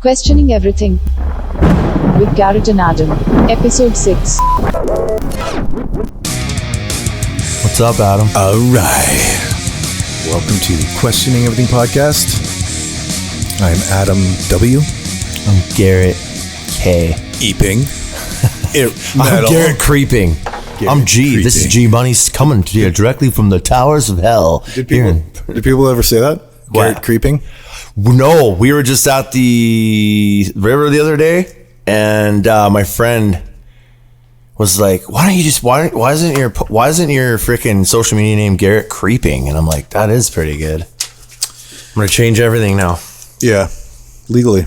Questioning Everything with Garrett and Adam, Episode 6. What's up, Adam? All right. Welcome to Questioning Everything Podcast. I'm Adam W. I'm Garrett K. Eeping. I'm Garrett Creeping. I'm G. Creeping. This is G Money's coming to you directly from the towers of hell. Did people ever say that? Garrett Creeping? No, we were just at the river the other day, and my friend was like, why isn't your freaking social media name Garrett Creeping? And I'm like, that is pretty good. I'm going to change everything now. Yeah. Legal name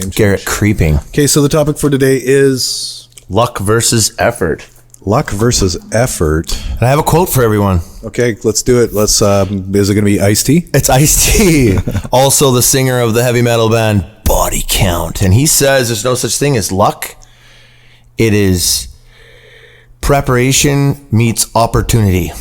change. Garrett Creeping. Okay, so the topic for today is luck versus effort. Luck versus effort. And I have a quote for everyone. Okay, let's do it. Is it going to be Ice-T? It's Ice-T. Also the singer of the heavy metal band Body Count. And he says there's no such thing as luck. It is preparation meets opportunity.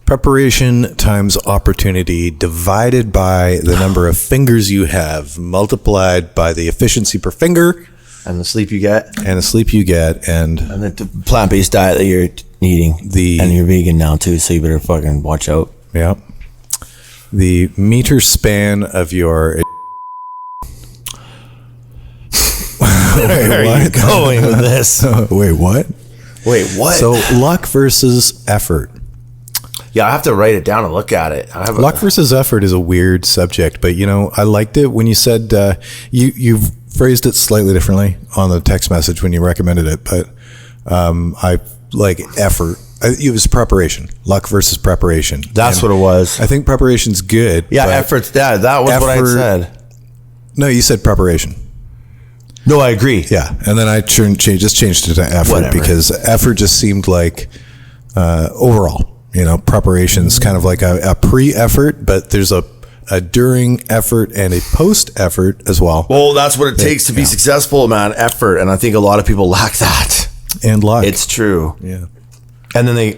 Preparation times opportunity divided by the number of fingers you have, multiplied by the efficiency per finger. And the sleep you get. And the plant-based diet that you're eating. And you're vegan now too, so you better fucking watch out. Yeah. The meter span of your... Where are you going with this? Wait, what? So luck versus effort. Yeah, I have to write it down and look at it. Luck versus effort is a weird subject, but I liked it when you said you've phrased it slightly differently on the text message when you recommended it, but I like effort. It was preparation. Luck versus preparation. That's what it was. I think preparation's good. Yeah, effort's that. That was what I said. No, you said preparation. No, I agree. Yeah, and then I just changed it to effort because effort just seemed like overall. Preparation's kind of like a pre-effort, but there's a during effort and a post-effort as well. Well, that's what it takes to be successful, man. Effort, and I think a lot of people lack that. And luck. It's true. Yeah. And then they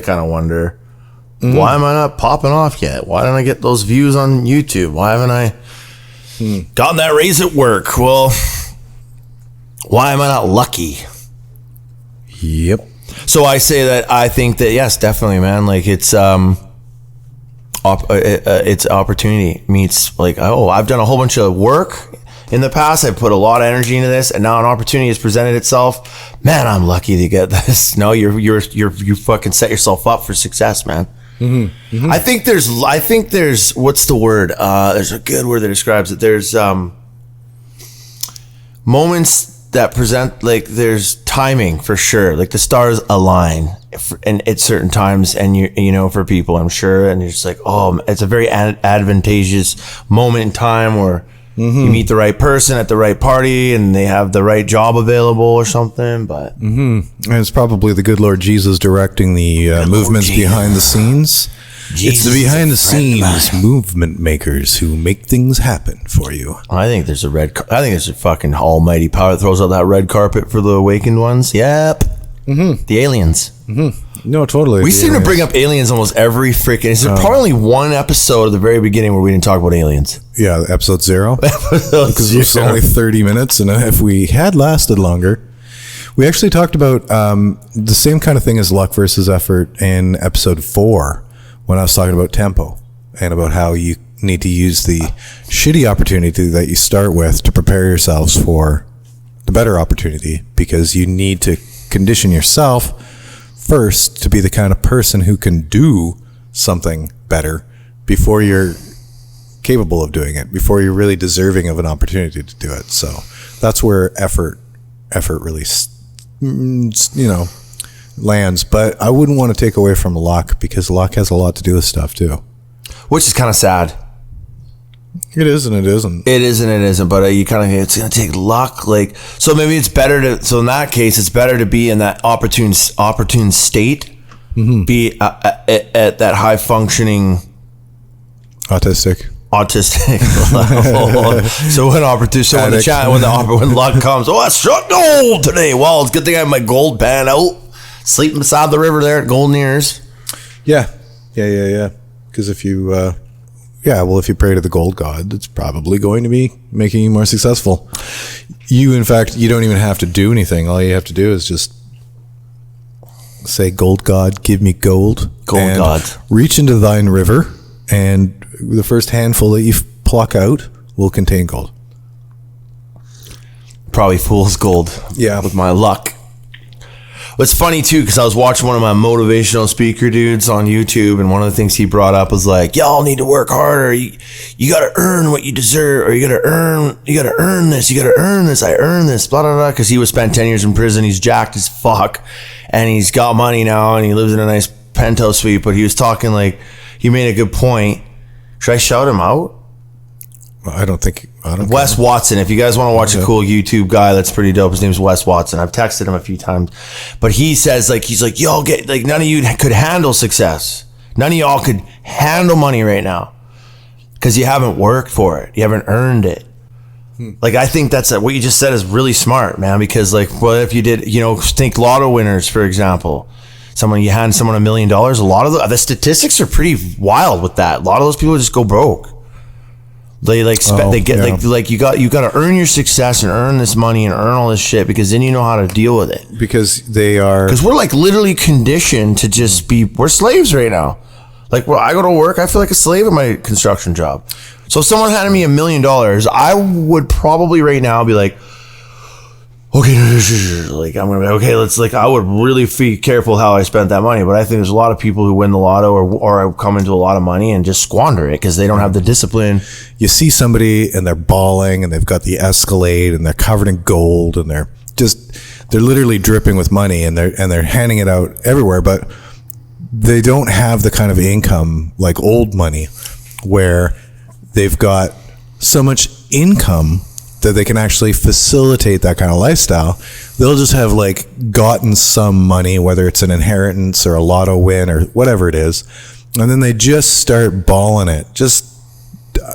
kind of wonder, why am I not popping off yet? Why don't I get those views on YouTube? Why haven't I gotten that raise at work? Well, why am I not lucky? Yep. So I say that I think that, yes, definitely, man. Like it's opportunity meets like, I've done a whole bunch of work in the past. I put a lot of energy into this, and now an opportunity has presented itself. Man, I'm lucky to get this. No, you fucking set yourself up for success, man. Mm-hmm. Mm-hmm. I think there's what's the word? There's a good word that describes it. There's moments that present, like there's timing for sure, like the stars align and at certain times, and for people, I'm sure, and you're just like, it's a very advantageous moment in time where you meet the right person at the right party and they have the right job available or something. But and it's probably the good Lord Jesus directing the movements behind the scenes. Jesus, it's the behind the scenes movement makers who make things happen for you. I think there's a fucking almighty power that throws out that red carpet for the awakened ones. Yep. Mm-hmm. The aliens. Mm-hmm. No, totally. We seem to bring up aliens almost every freaking... Is there probably one episode at the very beginning where we didn't talk about aliens? Yeah, episode 0. Because it was only 30 minutes, and if we had lasted longer... We actually talked about the same kind of thing as luck versus effort in episode 4, when I was talking about tempo and about how you need to use the shitty opportunity that you start with to prepare yourselves for the better opportunity, because you need to condition yourself first to be the kind of person who can do something better before you're capable of doing it, before you're really deserving of an opportunity to do it. So that's where effort really, lands. But I wouldn't want to take away from luck, because luck has a lot to do with stuff too. Which is kind of sad. It is and it isn't. It is and it isn't, but it's going to take luck. Like, so maybe it's better so in that case, it's better to be in that opportune state, be at that high functioning autistic level. So when when luck comes, I struck gold today. Well, it's a good thing I have my gold band out, sleeping beside the river there at Golden Ears. Yeah. Because if you Yeah, well, if you pray to the gold god, it's probably going to be making you more successful. In fact, you don't even have to do anything. All you have to do is just say, gold god, give me gold. Gold god. Reach into thine river, and the first handful that you pluck out will contain gold. Probably fool's gold. Yeah. With my luck. It's funny too, because I was watching one of my motivational speaker dudes on YouTube, and one of the things he brought up was like, y'all need to work harder. You got to earn what you deserve, or you got to earn this. You got to earn this. I earn this, blah, blah, blah. Because he was spent 10 years in prison. He's jacked as fuck, and he's got money now, and he lives in a nice penthouse suite. But he was talking like, he made a good point. Should I shout him out? I don't Wes Watson. If you guys want to watch a cool YouTube guy that's pretty dope, his name's Wes Watson. I've texted him a few times, but he says like, he's like, y'all get like, none of you could handle success. None of y'all could handle money right now because you haven't worked for it. You haven't earned it. Like, I think that's what you just said is really smart, man, because like, what if you did, think lotto winners, for example, you hand someone $1 million, a lot of the statistics are pretty wild with that. A lot of those people just go broke. They you got to earn your success and earn this money and earn all this shit, because then you know how to deal with it. Because we're like literally conditioned to just we're slaves right now. Like, I go to work, I feel like a slave in my construction job. So if someone handed me $1 million, I would probably right now be like, okay, like I'm gonna be okay. I would really be careful how I spent that money. But I think there's a lot of people who win the lotto or come into a lot of money and just squander it because they don't have the discipline. You see somebody and they're bawling and they've got the Escalade and they're covered in gold and they're literally dripping with money and they're handing it out everywhere, but they don't have the kind of income like old money where they've got so much income that they can actually facilitate that kind of lifestyle. They'll just have like gotten some money, whether it's an inheritance or a lotto win or whatever it is, and then they just start balling it, just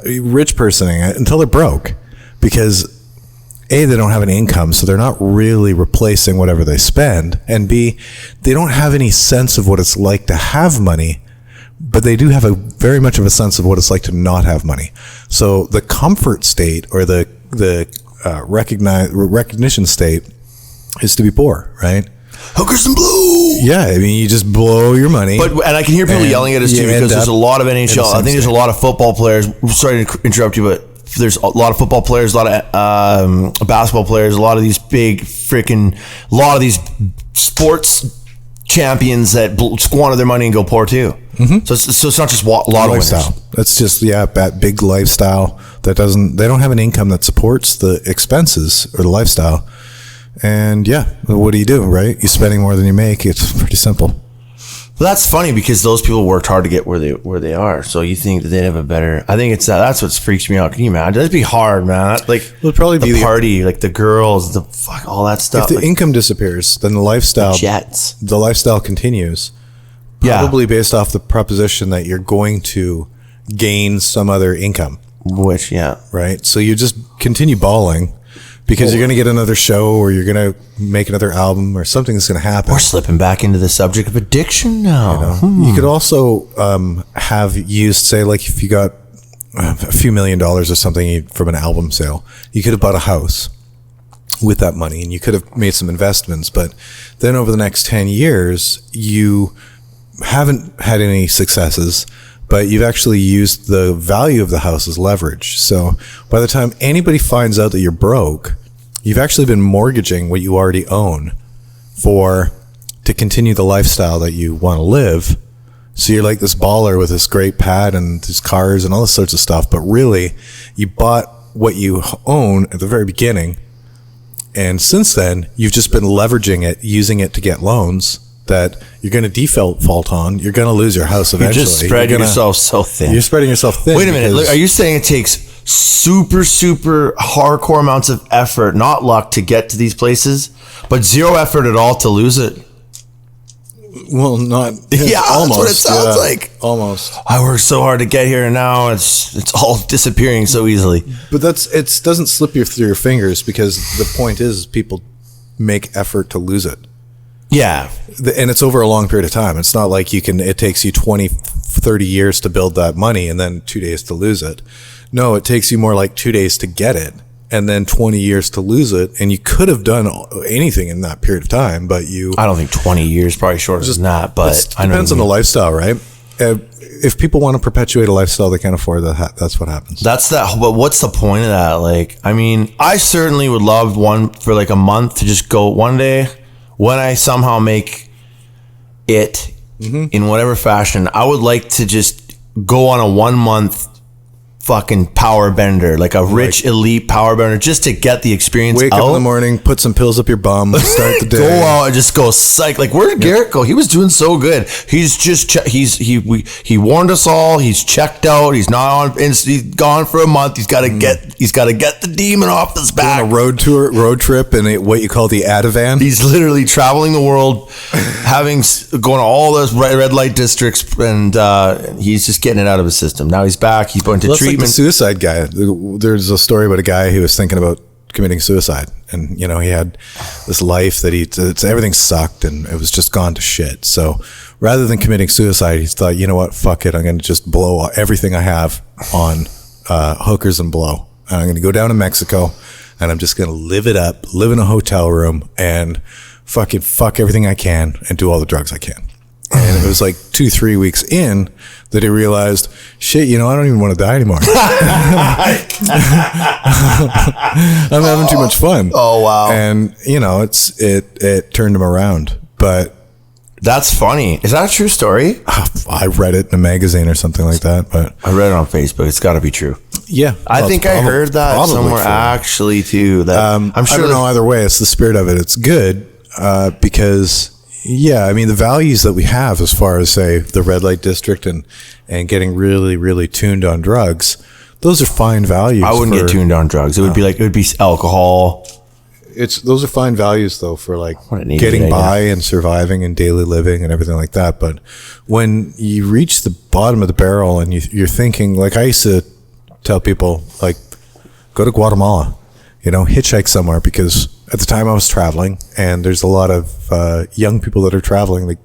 rich personing it until they're broke, because A, they don't have an income, so they're not really replacing whatever they spend, and B, they don't have any sense of what it's like to have money, but they do have a very much of a sense of what it's like to not have money. So the comfort state or the recognition state is to be poor, right? Hookers and blue. Yeah, I mean, you just blow your money. And I can hear people yelling at us too, because there's a lot of NHL. I think there's a lot of football players. Sorry to interrupt you, but there's a lot of football players, a lot of basketball players, a lot of these sports champions that squander their money and go poor too. Mm-hmm. So it's not just lotto lifestyle. Winners. That's just that big lifestyle they don't have an income that supports the expenses or the lifestyle. And what do you do, right? You're spending more than you make. It's pretty simple. Well, that's funny because those people worked hard to get where they are. So you think that they'd have a better? I think it's that's what freaks me out. Can you imagine? That'd be hard, man. It'll probably the be party, like the girls, all that stuff. If the income disappears, then the lifestyle, the lifestyle continues. Probably based off the proposition that you're going to gain some other income. Right. So you just continue balling. Because you're going to get another show, or you're going to make another album, or something's going to happen. We're slipping back into the subject of addiction now. You could also have used, say, like if you got a few $1 million or something from an album sale, you could have bought a house with that money, and you could have made some investments. But then over the next 10 years, you haven't had any successes, but you've actually used the value of the house as leverage. So by the time anybody finds out that you're broke, you've actually been mortgaging what you already own to continue the lifestyle that you want to live. So you're like this baller with this great pad and these cars and all this sorts of stuff, but really you bought what you own at the very beginning. And since then, you've just been leveraging it, using it to get loans that you're going to default on. You're going to lose your house eventually. You're just spreading yourself so thin. You're spreading yourself thin. Wait a minute. Are you saying it takes super, super hardcore amounts of effort, not luck, to get to these places, but zero effort at all to lose it? Well, not. Yeah, almost. That's what it sounds like. Almost. I worked so hard to get here, and now it's all disappearing so easily. But it doesn't slip through your fingers, because the point is people make effort to lose it. Yeah. And it's over a long period of time. It's not like it takes you 20 30 years to build that money and then 2 days to lose it. No, it takes you more like 2 days to get it and then 20 years to lose it. And you could have done anything in that period of time, but I don't think 20 years, probably shorter than that, but it depends on the lifestyle, right? If people want to perpetuate a lifestyle they can't afford, that's what happens. But what's the point of that? Like, I mean, I certainly would love one for like a month to just go one day when I somehow make it in whatever fashion. I would like to just go on a 1 month fucking power bender, like a rich elite power bender, just to get the experience. Wake up in the morning, put some pills up your bum, start the day. Go out and just go psych. Like, where did Garrett go? He was doing so good. He's just he warned us all. He's checked out. He's not on. He's gone for a month. He's got to get the demon off his back. On a road trip in what you call the Ativan. He's literally traveling the world, going to all those red light districts, and he's just getting it out of his system. Now he's back. He's going to treatment. Like the suicide guy. There's a story about a guy who was thinking about committing suicide, and he had this life that everything sucked and it was just gone to shit. So rather than committing suicide, he thought, you know what, fuck it, I'm going to just blow everything I have on hookers and blow. And I'm going to go down to Mexico and I'm just going to live it up, live in a hotel room and fucking fuck everything I can and do all the drugs I can. And it was like 2-3 weeks in that he realized, shit, I don't even want to die anymore. I'm having too much fun. Oh, wow. And, it turned him around. But that's funny. Is that a true story? I read it in a magazine or something like that. But I read it on Facebook. It's got to be true. Yeah. I think I heard that somewhere actually, too. That I'm sure. I don't know either way. It's the spirit of it. It's good because... Yeah, I mean, the values that we have as far as, say, the red light district and getting really, really tuned on drugs, those are fine values. I wouldn't get tuned on drugs. It would be alcohol. Those are fine values, though, for like getting by and surviving and daily living and everything like that. But when you reach the bottom of the barrel and you're thinking, like I used to tell people, like, go to Guatemala, hitchhike somewhere, because at the time I was traveling and there's a lot of young people that are traveling, like,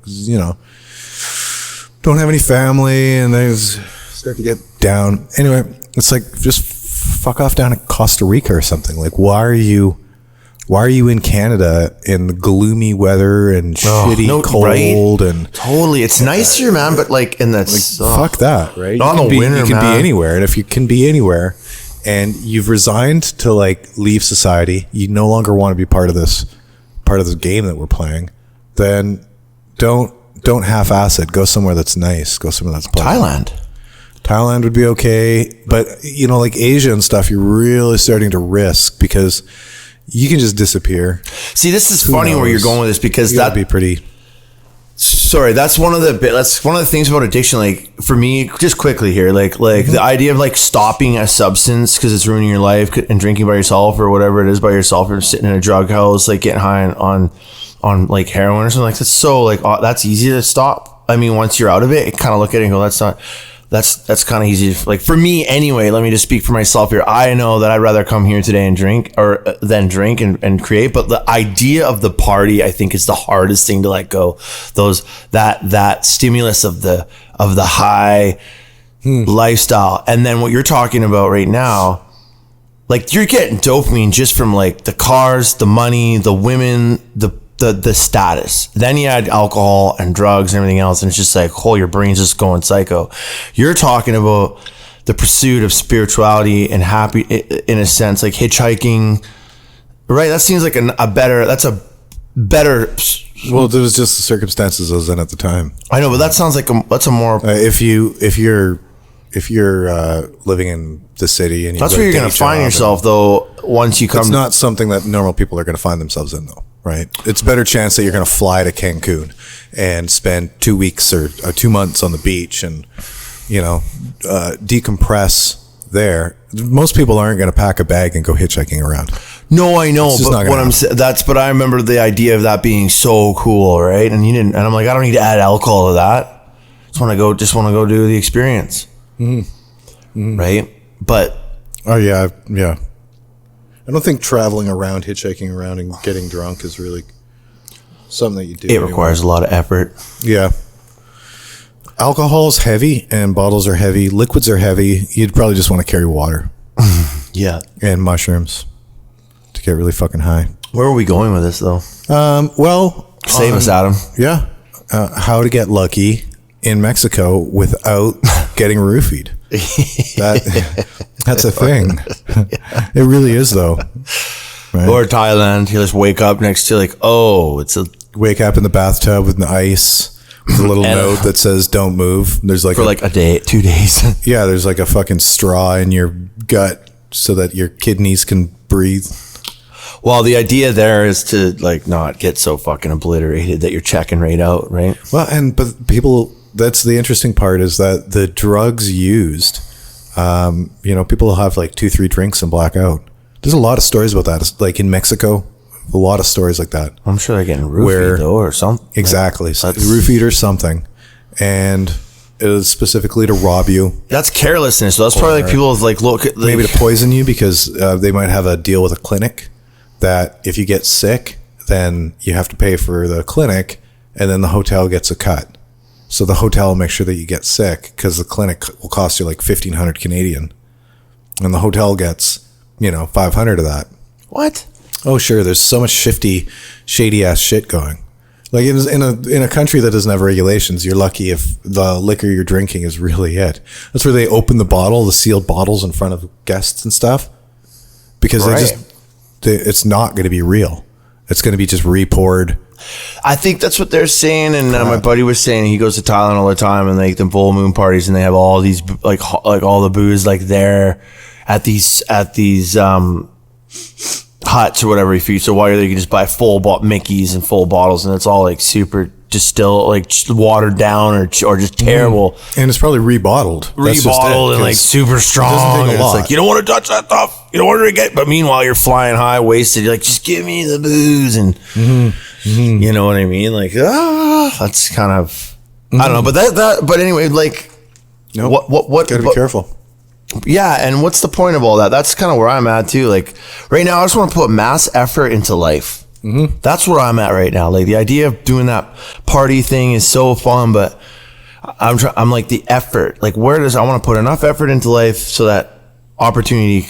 don't have any family and they start to get down. Anyway, it's like, just fuck off down to Costa Rica or something. Like, why are you in Canada in the gloomy weather and shitty cold, right? And totally, it's nice here, man, but like in that, fuck that, right? Not in the winter, you can be anywhere, and if you can be anywhere and you've resigned to like leave society, you no longer want to be part of this game that we're playing, then don't half-ass it. Go somewhere that's nice. Go somewhere that's pleasant. Thailand would be okay, but like Asia and stuff, you're really starting to risk because you can just disappear. See, this is funny where you're going with this, because that'd be pretty. Sorry, that's one of the things about addiction. Like, for me, just quickly here, like the idea of like stopping a substance because it's ruining your life, and drinking by yourself or whatever it is by yourself, or sitting in a drug house, like getting high on like heroin or something, like that's so like that's easy to stop. I mean, once you're out of it, kind of look at it and go, that's kind of easy. Like, for me anyway, let me just speak for myself here. I know that I'd rather come here today and drink than drink and create. But the idea of the party, I think, is the hardest thing to let go. That stimulus of the high lifestyle. And then what you're talking about right now, like, you're getting dopamine just from like the cars, the money, the women, the status. Then you add alcohol and drugs and everything else, and it's just like, your brain's just going psycho. You're talking about the pursuit of spirituality and happy, in a sense, like hitchhiking, right? That seems like a better. Well, it was just the circumstances I was in at the time. I know, but that sounds like that's a more. If you're living in the city and that's where you're going to find yourself, though. Once you come, it's not something that normal people are going to find themselves in, though. Right. It's a better chance that you're going to fly to Cancun and spend 2 weeks or 2 months on the beach and, decompress there. Most people aren't going to pack a bag and go hitchhiking around. No, I know, but what I'm saying, but I remember the idea of that being so cool, right? And you didn't, and I'm like, I don't need to add alcohol to that. Just want to go do the experience. Right. But. Oh yeah. Yeah. I don't think traveling around, hitchhiking around and getting drunk is really something that you do. It requires a lot of effort. Yeah. Alcohol's heavy and bottles are heavy. Liquids are heavy. You'd probably just want to carry water. Yeah. And mushrooms to get really fucking high. Where are we going with this, though? Save us, Adam. Yeah. How to get lucky in Mexico without getting roofied. That's a thing. It really is, though. Right? Or Thailand. You just wake up next to like, oh, it's a... Wake up in the bathtub with the ice. With a little note that says "Don't move." There's like for like a day, 2 days. Yeah, there's like a fucking straw in your gut so that your kidneys can breathe. Well, the idea there is to like not get so fucking obliterated that you're checking right out, right? Well, but people, that's the interesting part is that the drugs used, people will have like 2-3 drinks and black out. There's a lot of stories about that. It's like in Mexico. A lot of stories like that. I'm sure they're getting roofied though, or something. Exactly. Roofied or something. And it was specifically to rob you. That's carelessness. So that's probably like people like look at maybe to poison you because they might have a deal with a clinic that if you get sick, then you have to pay for the clinic and then the hotel gets a cut. So the hotel will make sure that you get sick because the clinic will cost you like 1,500 Canadian. And the hotel gets, 500 of that. What? Oh, sure. There's so much shady ass shit going. Like in a country that doesn't have regulations, you're lucky if the liquor you're drinking is really it. That's where they open the sealed bottles in front of guests and stuff, because it's not going to be real. It's going to be just re-poured. I think that's what they're saying. And my buddy was saying he goes to Thailand all the time and like the full moon parties, and they have all these like all the booze like there at these huts or whatever you so while you can just buy full Mickeys and full bottles, and it's all like super distilled, like watered down or just terrible. And it's probably rebottled and like super strong. It's like you don't want to touch that stuff, you don't want to drink it, but meanwhile you're flying high wasted, you're like, just give me the booze. And you know what I mean, like that's kind of I don't know, but anyway, like what gotta be careful. Yeah, and what's the point of all that? That's kind of where I'm at too. Like right now, I just want to put mass effort into life. Mm-hmm. That's where I'm at right now. Like the idea of doing that party thing is so fun, but I'm like the effort. Like I want to put enough effort into life so that opportunity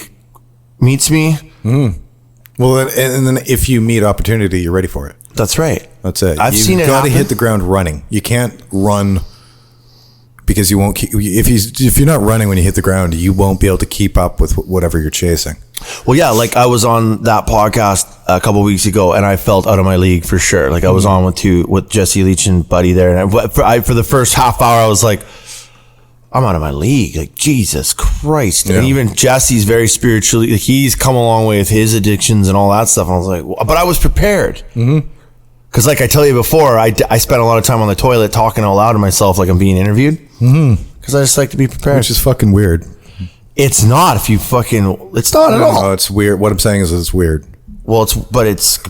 meets me. Mm. Well, and then if you meet opportunity, you're ready for it. That's right. That's it. I've seen it. You've got to hit the ground running. You can't run. Because you won't keep, if you're not running when you hit the ground, you won't be able to keep up with whatever you're chasing. Well, yeah, like I was on that podcast a couple of weeks ago, and I felt out of my league for sure. Like I was on with Jesse Leach and Buddy there, and for the first half hour, I was like, I'm out of my league. Like Jesus Christ! Yeah. And even Jesse's very spiritually, he's come a long way with his addictions and all that stuff. And I was like, but I was prepared. Mm-hmm. Because like I tell you before, I spent a lot of time on the toilet talking out loud to myself like I'm being interviewed. Because I just like to be prepared. Which is fucking weird. It's not if you fucking... It's not at all. No, it's weird. What I'm saying is it's weird. Well, it's...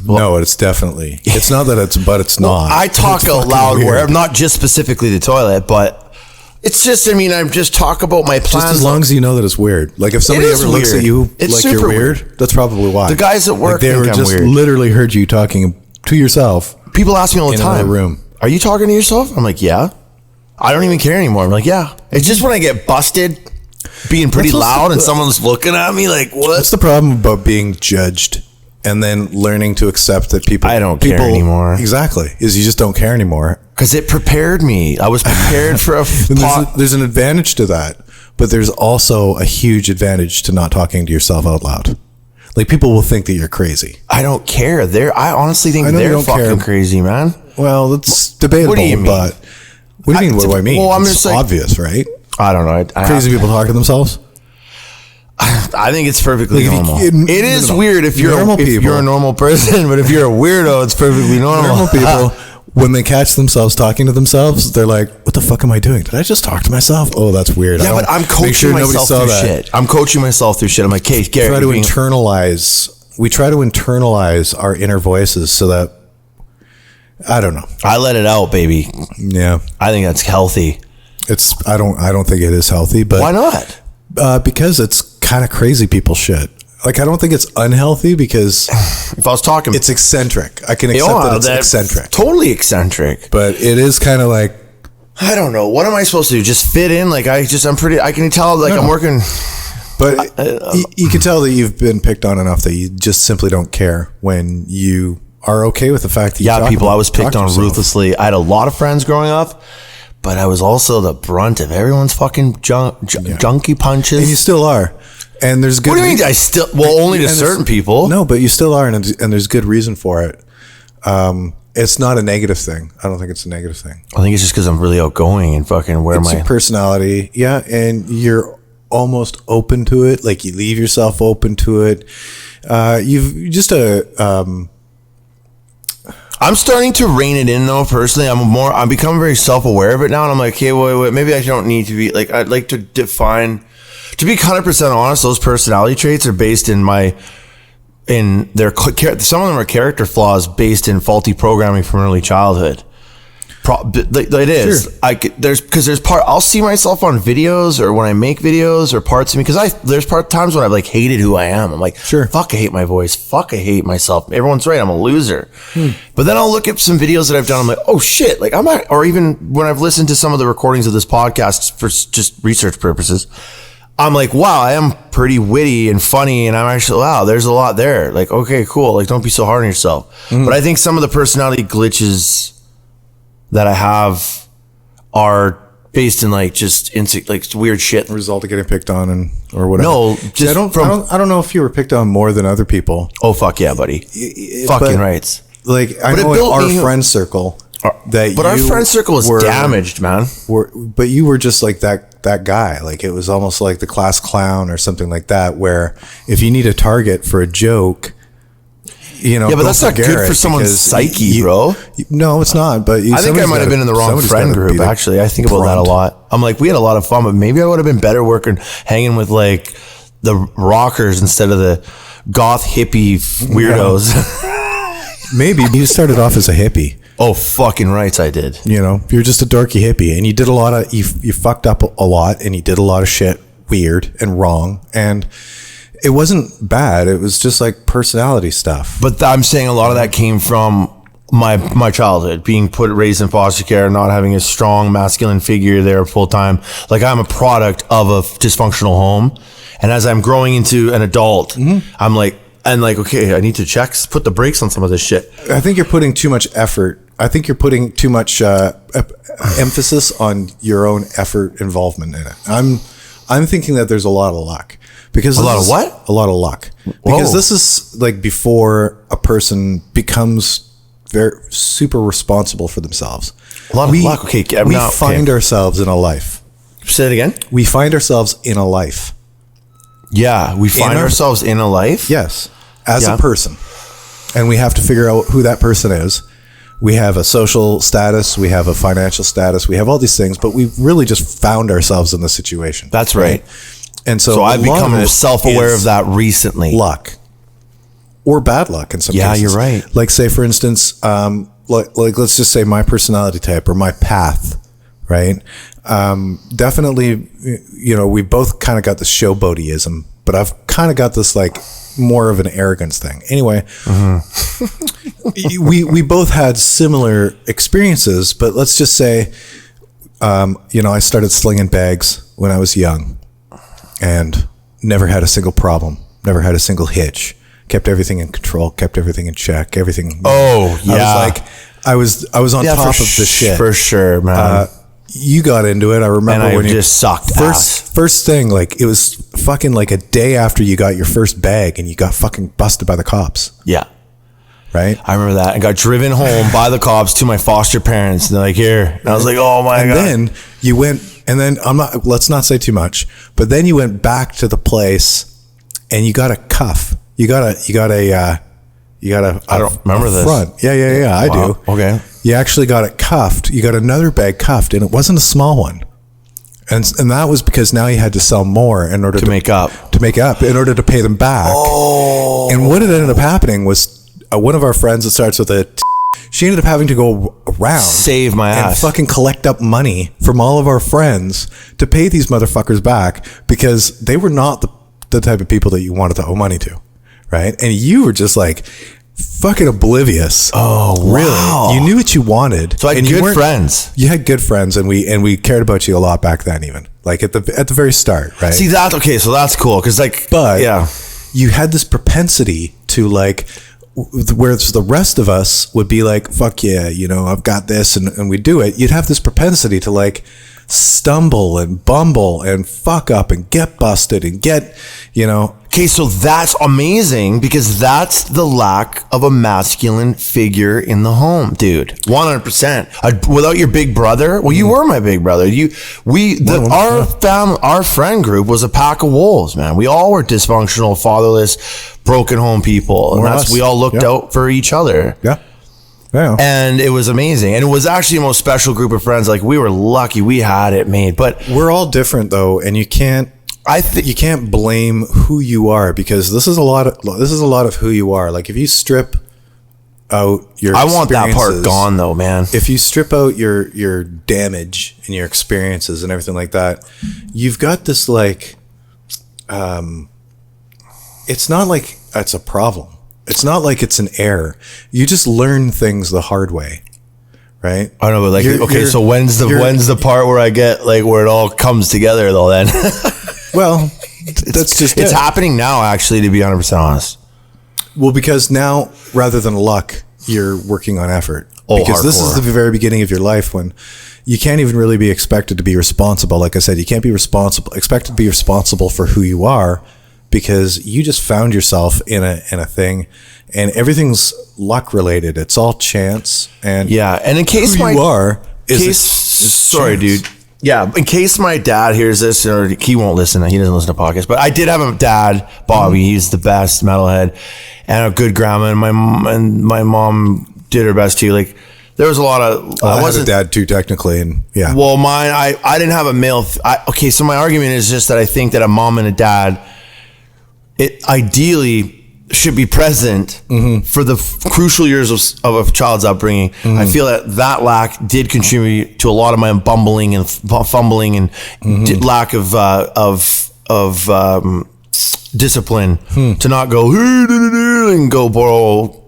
No, it's definitely... It's not that it's not. I talk out loud where not just specifically the toilet, but... It's just, I just talk about my plans. Just as long as you know that it's weird. Like if somebody ever looks at you like you're weird, that's probably why. The guys at work think I'm weird. Literally heard you talking to yourself. People ask me all the time, in room. Are you talking to yourself? I'm like, yeah. I don't even care anymore. I'm like, yeah. It's just when I get busted being pretty loud and someone's looking at me like, what? What's the problem about being judged and then learning to accept that I don't care anymore. Exactly. Is you just don't care anymore. Because it prepared me. I was prepared for there's an advantage to that, but there's also a huge advantage to not talking to yourself out loud. Like people will think that you're crazy. I don't care. I honestly think they're fucking crazy, man. Well, that's debatable. What do you mean? But what do you mean? What do I mean? Well, I'm just obvious, right? I don't know. Crazy people talk to themselves. I think it's perfectly normal. It is weird if you're a normal person, but if you're a weirdo, it's perfectly normal. Normal people, when they catch themselves talking to themselves, they're like, "What the fuck am I doing? Did I just talk to myself? Oh, that's weird." Yeah, but I'm coaching myself through shit. I'm coaching myself through shit. I'm like, "Hey, Garrett, we try to internalize our inner voices so that I don't know. I let it out, baby. Yeah, I think that's healthy. I don't think it is healthy, but why not? Because it's kind of crazy people shit. Like I don't think it's unhealthy because if I was talking, it's eccentric. I can accept that it's eccentric, totally eccentric. But it is kind of like I don't know. What am I supposed to do? Just fit in? Like I can tell like I'm working. But you can tell that you've been picked on enough that you just simply don't care when you are okay with the fact that I was picked on ruthlessly. I had a lot of friends growing up, but I was also the brunt of everyone's fucking junkie punches. And you still are. And there's good. What do you mean? I still only to certain people. No, but you still are, and there's good reason for it. It's not a negative thing. I don't think it's a negative thing. I think it's just because I'm really outgoing and fucking it's your personality. Yeah, and you're almost open to it. Like you leave yourself open to it. You've just I'm starting to rein it in though. Personally, I'm becoming very self-aware of it now, and I'm like, hey, wait, maybe I don't need to be like. I'd like to define. To be 100% honest, those personality traits are based in some of them are character flaws based in faulty programming from early childhood. It is. Sure. I'll see myself on videos or when I make videos or parts of me, because there's times when I've like hated who I am. I'm like, sure, fuck, I hate my voice. Fuck, I hate myself. Everyone's right. I'm a loser. But then I'll look at some videos that I've done. I'm like, oh shit. Like or even when I've listened to some of the recordings of this podcast for just research purposes, I'm like, wow, I am pretty witty and funny, and I'm actually, wow, there's a lot there. Like, okay, cool. Like, don't be so hard on yourself. But I think some of the personality glitches that I have are based in like just like weird shit. Result of getting picked on or whatever. No, just I don't know if you were picked on more than other people. Oh fuck yeah, buddy. Fucking rights. Like I know in our friend circle our friend circle is damaged, man. But you were just like that guy. Like it was almost like the class clown or something like that, where if you need a target for a joke, you know. Yeah, but that's not good for someone's psyche, bro. No, it's not. But I think I might have been in the wrong friend group. Actually, I think about that a lot. I'm like, we had a lot of fun, but maybe I would have been better hanging with like the rockers instead of the goth hippie weirdos. Maybe you started off as a hippie. Oh, fucking rights, I did. You know, you're just a dorky hippie, and you did a lot of you fucked up a lot, and you did a lot of shit weird and wrong, and it wasn't bad. It was just like personality stuff. But I'm saying a lot of that came from my childhood, being raised in foster care, not having a strong masculine figure there full time. Like I'm a product of a dysfunctional home, and as I'm growing into an adult, I'm like, okay, I need to put the brakes on some of this shit. I think you're putting too much effort. I think you're putting too much emphasis on your own effort involvement in it. I'm thinking that there's a lot of luck. Because a lot of what? A lot of luck. Because this is like before a person becomes very super responsible for themselves. A lot of luck. Okay, we find ourselves in a life. Say it again. We find ourselves in a life. Yeah, we find ourselves in a life. Yes, as a person, and we have to figure out who that person is. We have a social status, we have a financial status, we have all these things, but we've really just found ourselves in the situation. That's right. And so I've become self-aware of that recently. Luck. Or bad luck in some cases. Yeah, you're right. Like say, for instance, like let's just say my personality type or my path, right? Definitely, you know, we both kind of got this showboatyism, but I've kind of got this like more of an arrogance thing. Anyway, we both had similar experiences, but let's just say, you know, I started slinging bags when I was young and never had a single problem, never had a single hitch, kept everything in control, kept everything in check, everything. Oh, yeah. I was on top of the shit. For sure, man. You got into it. I remember when you just sucked ass. First thing, like it was fucking like a day after you got your first bag and you got fucking busted by the cops. Yeah. Right? I remember that. I got driven home by the cops to my foster parents. And they're like, here. And I was like, oh my God. And then you went, let's not say too much, but then you went back to the place and you got a cuff. You got a I don't remember this. Front. Yeah. I do. Okay. You actually got it cuffed. You got another bag cuffed, and it wasn't a small one. And that was because now you had to sell more in order to make up, in order to pay them back. Oh. And what ended up happening was one of our friends that starts with a she ended up having to go around, save my ass, and fucking collect up money from all of our friends to pay these motherfuckers back because they were not the type of people that you wanted to owe money to, right? And you were just like fucking oblivious. Oh, wow. Really? You knew what you wanted. So I had good friends. You had good friends, and we cared about you a lot back then, even like at the very start, right? See that? Okay, so that's cool because but yeah, you had this propensity to like, whereas the rest of us would be like, fuck yeah, I've got this, and we do it. You'd have this propensity to like stumble and bumble and fuck up and get busted and get, Okay, so that's amazing because that's the lack of a masculine figure in the home, dude. 100%. Without your big brother, well, you were my big brother. Our friend group was a pack of wolves, man. We all were dysfunctional, fatherless, broken home people, and we all looked out for each other. Yeah. Yeah. And it was amazing. And it was actually the most special group of friends. Like, we were lucky we had it made. But we're all different though, and you can't blame who you are, because this is a lot of who you are. Like, if you strip out your I want that part gone though, man. If you strip out your damage and your experiences and everything like that, you've got this like it's not like it's a problem. It's not like it's an error. You just learn things the hard way, right? I know, but like, so when's the part where I get like where it all comes together though? Then, well, it's happening now. Actually, to be 100% honest. Well, because now rather than luck, you're working on effort. Oh, because hardcore. This is the very beginning of your life when you can't even really be expected to be responsible. Like I said, you can't be expected to be responsible for who you are, because you just found yourself in a thing, and everything's luck related. It's all chance. And yeah, and in case sorry, dude. Yeah, in case my dad hears this, or he won't listen. He doesn't listen to podcasts. But I did have a dad, Bobby. He's the best metalhead, and a good grandma. And my mom did her best too. Like, there was a lot of. I was a dad too, technically, and yeah. Well, mine, I didn't have a male. Okay, so my argument is just that I think that a mom and a dad, it ideally should be present for the crucial years of a child's upbringing. I feel that lack did contribute to a lot of my bumbling and fumbling and lack of discipline to not go and go borrow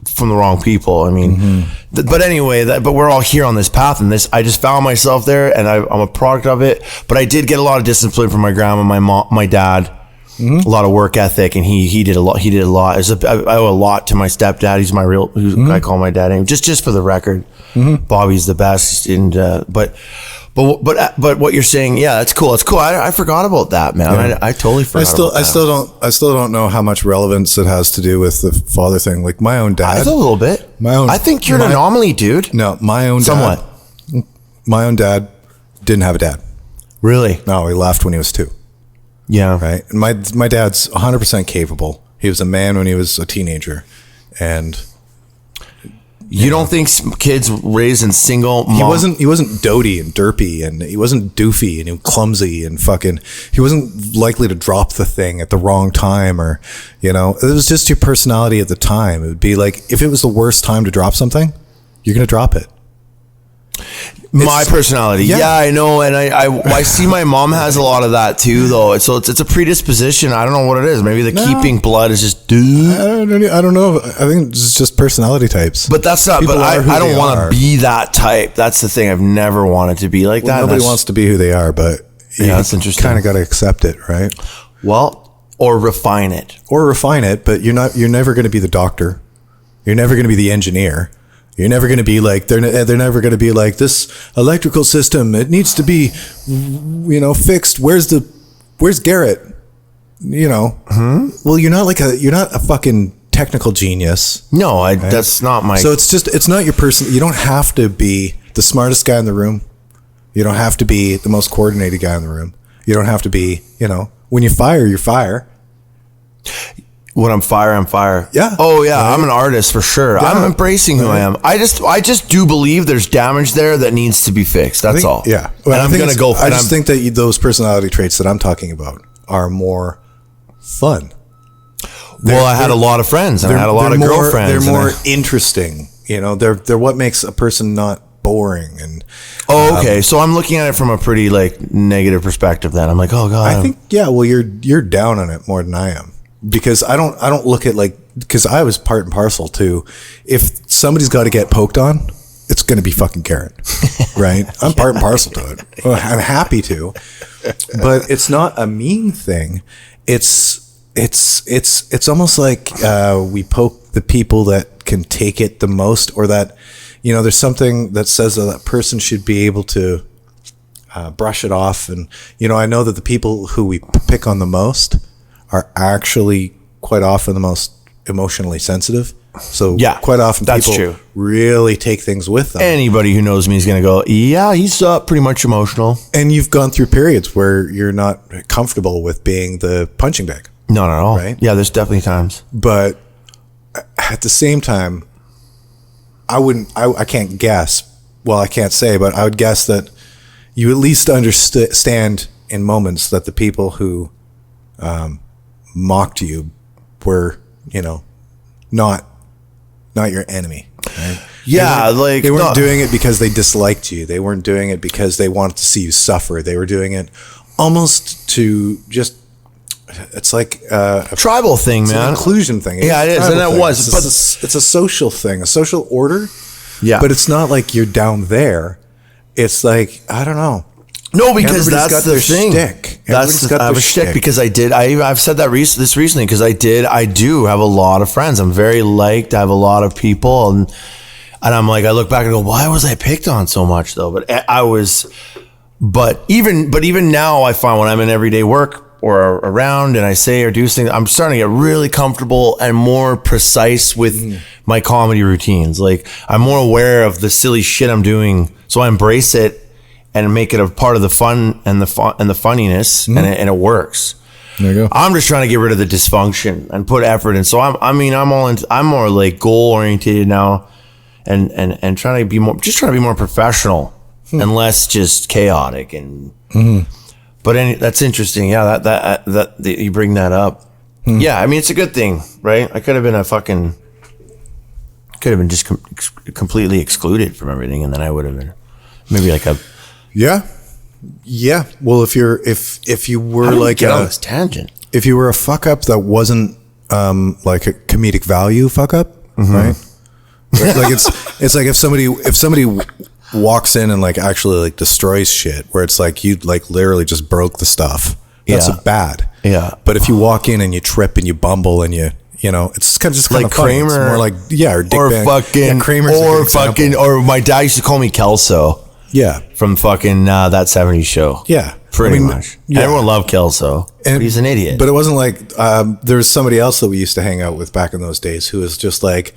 from the wrong people. I mean, but anyway, but we're all here on this path, and I just found myself there, and I'm a product of it. But I did get a lot of discipline from my grandma, my mom, my dad. A lot of work ethic, and he did a lot. I owe a lot to my stepdad. He's my real, I call my dad. Just for the record, Bobby's the best. And but what you're saying, yeah, that's cool. It's cool. I forgot about that, man. Yeah. I totally forgot. I still don't know how much relevance it has to do with the father thing. Like, my own dad, a little bit. I think you're an anomaly, dude. No, my own somewhat. Dad, my own dad didn't have a dad. Really? No, he left when he was 2. Yeah. Right. And my dad's 100% capable. He was a man when he was a teenager. And you don't think kids raised in single mom? He wasn't doty and derpy, and he wasn't doofy, and he was clumsy and fucking, he wasn't likely to drop the thing at the wrong time, or, it was just your personality at the time. It would be like, if it was the worst time to drop something, you're going to drop it. My personality, yeah, I know, and I see my mom has a lot of that too, though. So it's a predisposition. I don't know what it is. Maybe keeping blood is just. I don't know. I think it's just personality types. But that's not. But I don't want to be that type. That's the thing. I've never wanted to be like that. Nobody wants to be who they are, but that's interesting. Kind of got to accept it, right? Well, or refine it, but you're never going to be the doctor. You're never going to be the engineer. You're never going to be like, they're never going to be like, this electrical system, it needs to be, fixed. Where's Garrett? Well, you're not a fucking technical genius. No, right? That's not my. So it's not your person. You don't have to be the smartest guy in the room. You don't have to be the most coordinated guy in the room. You don't have to be, when you fire, you fire. When I'm fire. Yeah. Oh yeah, right. I'm an artist for sure. Yeah. I'm embracing who I am. I just do believe there's damage there that needs to be fixed. That's all. Yeah. Well, and I'm going to go for it. I just think that those personality traits that I'm talking about are more fun. I had a lot of friends, and I had a lot of girlfriends. They're more interesting. They're what makes a person not boring. And okay. So I'm looking at it from a pretty negative perspective. Then I'm like, oh god. I think well, you're down on it more than I am. Because I don't look at because I was part and parcel too. If somebody's got to get poked on, it's going to be fucking Garrett, right? I'm part and parcel to it. Well, I'm happy to, but it's not a mean thing. It's almost like we poke the people that can take it the most, or that, you know, there's something that says that person should be able to brush it off. And, you know, I know that the people who we pick on the most are actually quite often the most emotionally sensitive. So yeah, quite often that's people true. Really take things with them. Anybody who knows me is going to go, yeah, he's pretty much emotional. And you've gone through periods where you're not comfortable with being the punching bag. Not at all. Right? Yeah, there's definitely times. But at the same time, I can't guess. Well, I can't say, but I would guess that you at least understand in moments that the people who mocked you were, you know, not your enemy. Right? Yeah, they weren't doing it because they disliked you. They weren't doing it because they wanted to see you suffer. They were doing it almost to just. It's like a tribal thing, man. An inclusion thing. Yeah, it is, and it was. But it's a social thing, a social order. Yeah, but it's not like you're down there. It's like, I don't know. No, because that's the thing. Shtick. That's I have a shtick because I've said that recently because I do have a lot of friends. I'm very liked. I have a lot of people, and I'm like, I look back and go, why was I picked on so much though? But even now, I find when I'm in everyday work or around and I say or do things, I'm starting to get really comfortable and more precise with my comedy routines. Like, I'm more aware of the silly shit I'm doing, so I embrace it and make it a part of the fun and the funniness, and it works. There you go. I'm just trying to get rid of the dysfunction and put effort in. So I'm more like goal oriented now, and trying to be more professional and less just chaotic and. But that's interesting. Yeah, that you bring that up. Yeah, I mean, it's a good thing, right? I could have been just completely excluded from everything, and then I would have been maybe like a. Yeah. Well, if you were like on this tangent, if you were a fuck up that wasn't like a comedic value fuck up, right? Like it's like if somebody walks in and like actually like destroys shit, where it's like you like literally just broke the stuff. That's bad. Yeah. But if you walk in and you trip and you bumble and you know, it's kind of like funny. Kramer, it's more like or Dick or Van. fucking Kramer's or my dad used to call me Kelso. Yeah. From fucking that 70s show. Yeah. Pretty much. Yeah. Everyone loved Kelso. But he's an idiot. But it wasn't like there was somebody else that we used to hang out with back in those days who was just like,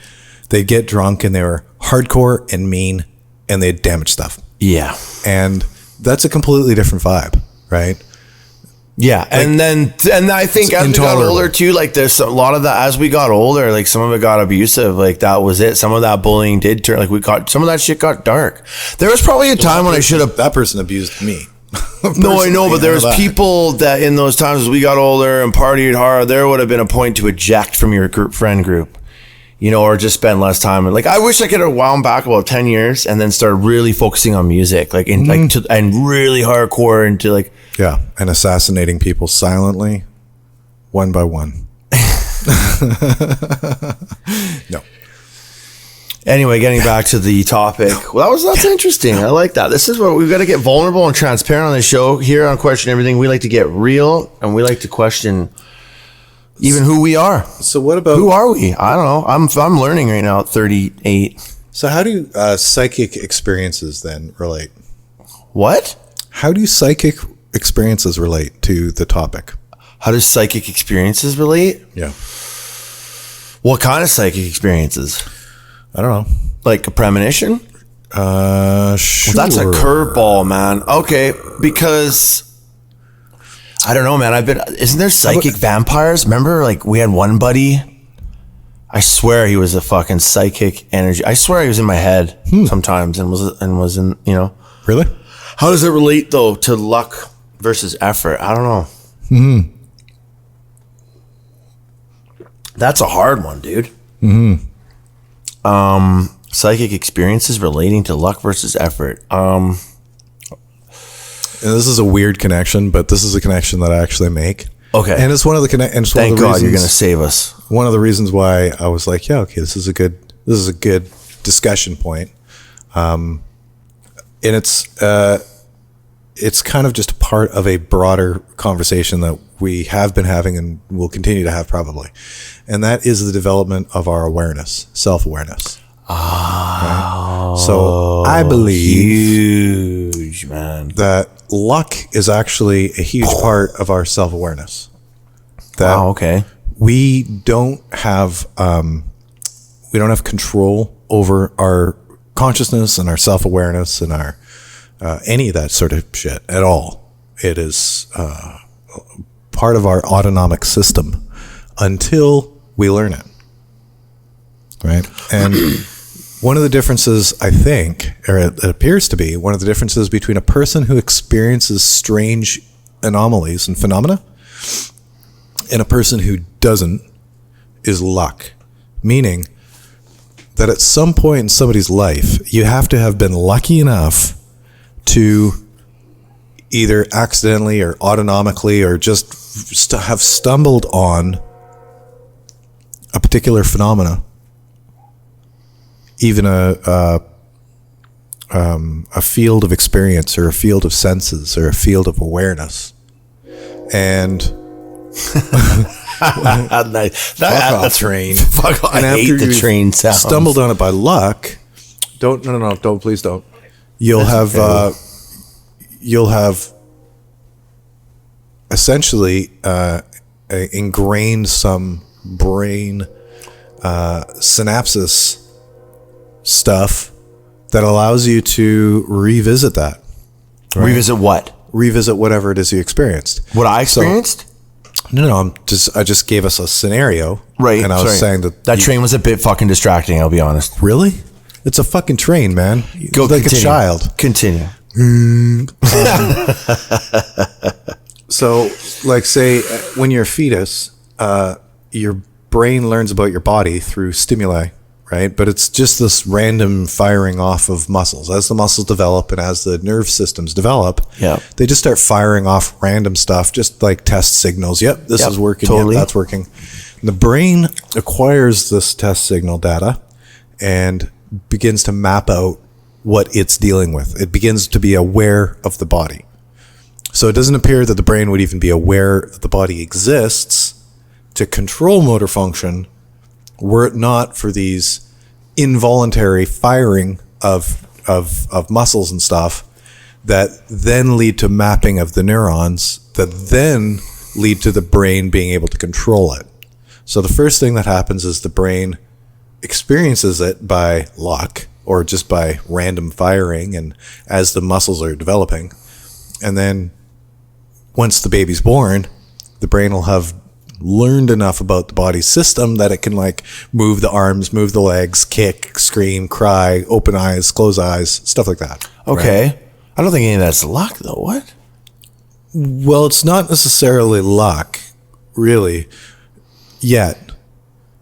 they'd get drunk and they were hardcore and mean and they'd damage stuff. Yeah. And that's a completely different vibe, right? Yeah. Like, and I think as we got older too, like there's a lot of that, as we got older, like some of it got abusive. Like that was it. Some of that bullying did turn, like some of that shit got dark. There was probably a time when I should have. That person abused me. No, I know, but there was people that in those times as we got older and partied hard, there would have been a point to eject from your friend group, you know, or just spend less time. Like, I wish I could have wound back about 10 years and then started really focusing on music, like and really hardcore into like. Yeah, and assassinating people silently, one by one. No. Anyway, getting back to the topic. Well, that's interesting. I like that. This is what we've got to get vulnerable and transparent on the show. Here on Question Everything, we like to get real and we like to question even who we are. So what about... Who are we? I don't know. I'm learning right now at 38. So how do psychic experiences then relate? What? How do psychic experiences relate to the topic? How do psychic experiences relate? Yeah. What kind of psychic experiences? I don't know. Like a premonition? Sure. Well, that's a curveball, man. Okay, because I don't know, man. Isn't there psychic vampires? Remember, like we had one buddy. I swear he was a fucking psychic energy. I swear he was in my head sometimes and was in, you know. Really? How does it relate though to luck versus effort? I don't know. That's a hard one, dude. Psychic experiences relating to luck versus effort. And this is a weird connection, but this is a connection that I actually make. Okay. And it's one of the Thank God you're going to save us. one of the reasons why I was like, yeah, okay, this is a good discussion point. And it's kind of just a part of a broader conversation that we have been having and will continue to have probably. And that is the development of our awareness, self-awareness. Right? So I believe huge, man, that luck is actually a huge part of our self-awareness. That okay. We don't have control over our consciousness and our self-awareness and our any of that sort of shit at all. It is part of our autonomic system until we learn it, right? And one of the differences, I think, or it appears to be, one of the differences between a person who experiences strange anomalies and phenomena and a person who doesn't is luck. Meaning that at some point in somebody's life, you have to have been lucky enough to either accidentally or autonomically or just have stumbled on a particular phenomena, even a field of experience or a field of senses or a field of awareness. And that train. Fuck off. And I hate the train sound. Stumbled on it by luck. Please don't. You'll have essentially ingrained some brain synapses stuff that allows you to revisit that. Right? Revisit what? Revisit whatever it is you experienced. What I experienced? No, I just gave us a scenario. Right. And I was saying that train was a bit fucking distracting, I'll be honest. Really? It's a fucking train, man. Go like continue. A child. Continue. So, like, say, when you're a fetus, your brain learns about your body through stimuli, right? But it's just this random firing off of muscles. As the muscles develop and as the nerve systems develop, they just start firing off random stuff, just like test signals. Yep, this is working. Totally. Yep, that's working. And the brain acquires this test signal data and begins to map out what it's dealing with. It begins to be aware of the body. So it doesn't appear that the brain would even be aware that the body exists to control motor function were it not for these involuntary firing of muscles and stuff that then lead to mapping of the neurons that then lead to the brain being able to control it. So the first thing that happens is the brain experiences it by luck or just by random firing and as the muscles are developing. And then once the baby's born, the brain will have learned enough about the body's system that it can like move the arms, move the legs, kick, scream, cry, open eyes, close eyes, stuff like that. Okay. Right? I don't think any of that's luck though. What? Well, it's not necessarily luck, really, yet.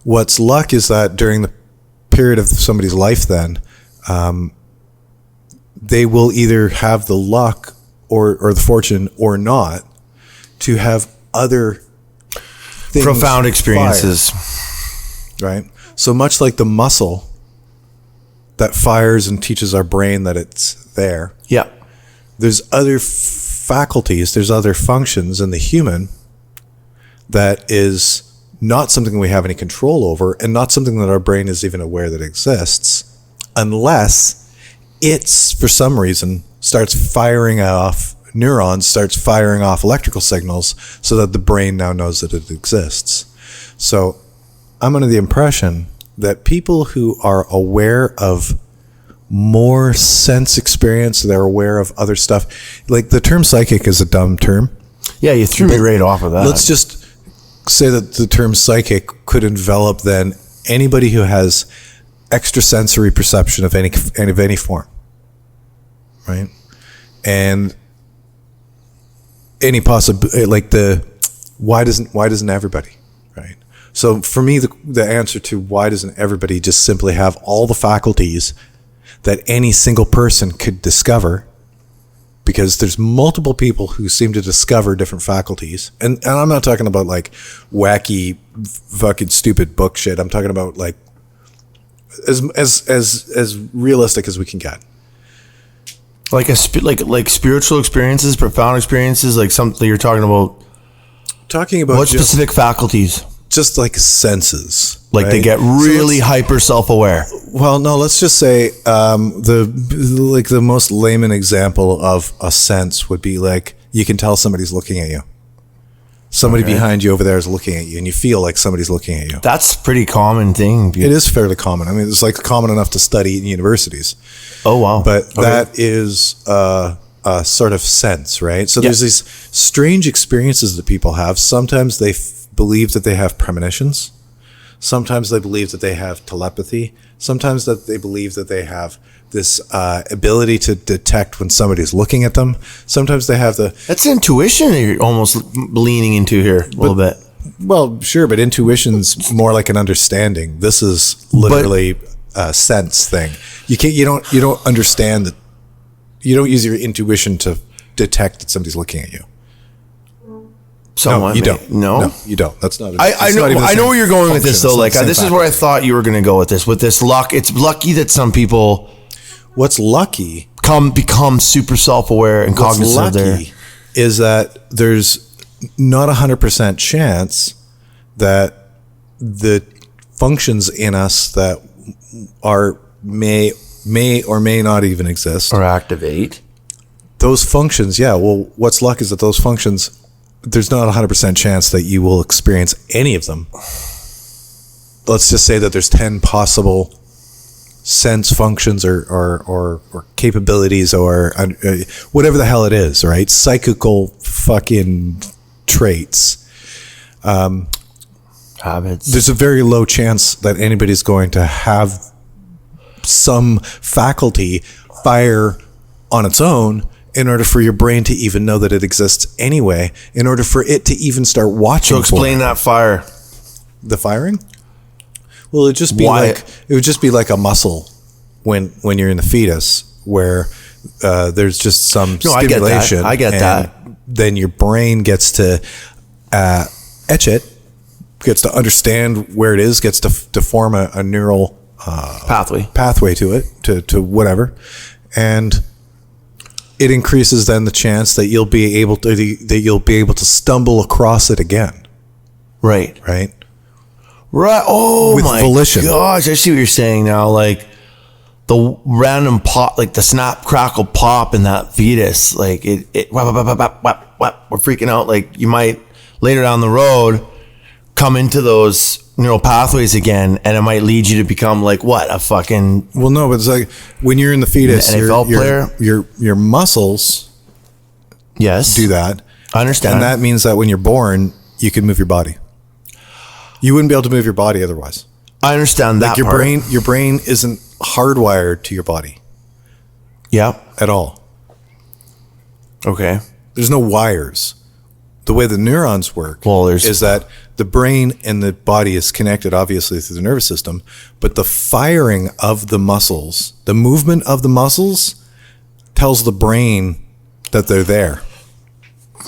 What's luck is that during the period of somebody's life then, they will either have the luck or the fortune or not to have other things profound experiences. Right? So much like the muscle that fires and teaches our brain that it's there. Yeah. There's other faculties, there's other functions in the human that is not something we have any control over and not something that our brain is even aware that exists unless it's, for some reason, starts firing off neurons, starts firing off electrical signals so that the brain now knows that it exists. So I'm under the impression that people who are aware of more sense experience, they're aware of other stuff, like the term psychic is a dumb term. Yeah, you threw me right off of that. Let's just say that the term psychic could envelop then anybody who has extrasensory perception of any form, right? And any possibility, like why doesn't everybody, right? So for me, the answer to why doesn't everybody just simply have all the faculties that any single person could discover because there's multiple people who seem to discover different faculties. And I'm not talking about like wacky, fucking stupid book shit. I'm talking about like as realistic as we can get. Like like spiritual experiences, profound experiences, like something you're talking about. Talking about what specific faculties? Just like senses. Like right? they get really hyper self-aware. Well, no, let's just say the most layman example of a sense would be like you can tell somebody's looking at you. Somebody behind you over there is looking at you, and you feel like somebody's looking at you. That's a pretty common thing. It is fairly common. I mean, it's like common enough to study in universities. Oh, wow. But that is a sort of sense, right? So there's these strange experiences that people have. Sometimes they believe that they have premonitions. Sometimes they believe that they have telepathy. Sometimes that they believe that they have this ability to detect when somebody's looking at them. Sometimes they have That's intuition you're almost leaning into here a little bit. Well, sure, but intuition's more like an understanding. This is literally a sense thing. You don't understand that. You don't use your intuition to detect that somebody's looking at you. Someone, no, you don't. No, you don't. That's not. I know where you're going with this though. Like this is where I thought you were going to go with this. With this luck, it's lucky that some people. What's lucky? Become super self-aware and cognizant of their. Is that there's not 100% chance that the functions in us that may or may not even exist or activate those functions. Yeah. Well, what's luck is that those functions. There's not 100% chance that you will experience any of them. Let's just say that there's 10 possible sense functions or capabilities or whatever the hell it is, right? Psychical fucking traits. Habits. There's a very low chance that anybody's going to have some faculty fire on its own in order for your brain to even know that it exists anyway, in order for it to even start watching. So explain that fire. The firing? Well, it would just be like a muscle when you're in the fetus, where there's just some stimulation. I get that. Then your brain gets to etch it, gets to understand where it is, gets to form a neural pathway to it, to whatever, and it increases then the chance that you'll be able to stumble across it again. Right. Right. Right. Oh, with my volition. Gosh, I see what you're saying now. Like the random pop, like the snap, crackle, pop in that fetus. Like it whap, whap, whap, whap, whap. We're freaking out. Like you might later down the road come into those neural pathways again, and it might lead you to become like what a fucking. Well, no, but it's like when you're in the fetus, your muscles. Yes. Do that. I understand. And that means that when you're born, you can move your body. You wouldn't be able to move your body otherwise. I understand that. Like your brain isn't hardwired to your body. Yeah. At all. Okay. There's no wires. The way the neurons work is that the brain and the body is connected, obviously, through the nervous system, but the firing of the muscles, the movement of the muscles, tells the brain that they're there.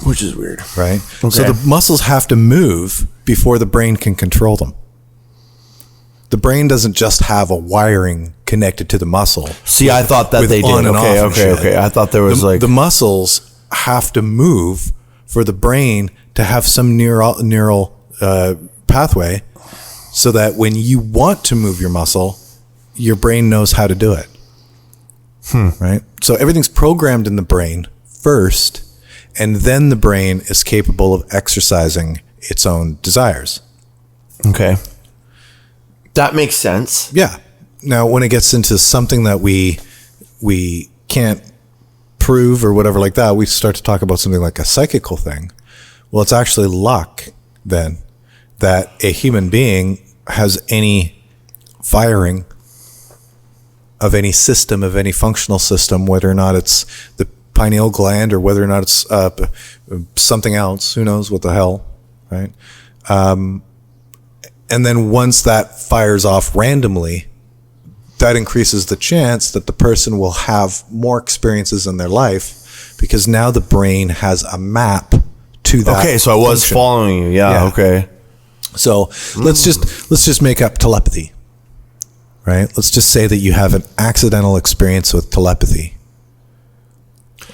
Which is weird. Right? Okay. So the muscles have to move before the brain can control them. The brain doesn't just have a wiring connected to the muscle. See, I thought that they did. Okay. I thought there was the muscles have to move for the brain to have some neural pathway, so that when you want to move your muscle, your brain knows how to do it. Right? So everything's programmed in the brain first, and then the brain is capable of exercising its own desires. Okay. That makes sense. Yeah. Now, when it gets into something that we can't prove or whatever like that, we start to talk about something like a psychical thing. Well, it's actually luck then that a human being has any firing of any system, of any functional system, whether or not it's the pineal gland or whether or not it's something else. Who knows what the hell, right? And then once that fires off randomly, that increases the chance that the person will have more experiences in their life because now the brain has a map to that. Okay, so I was function. following you. Yeah. Okay. So let's just make up telepathy, right? Let's just say that you have an accidental experience with telepathy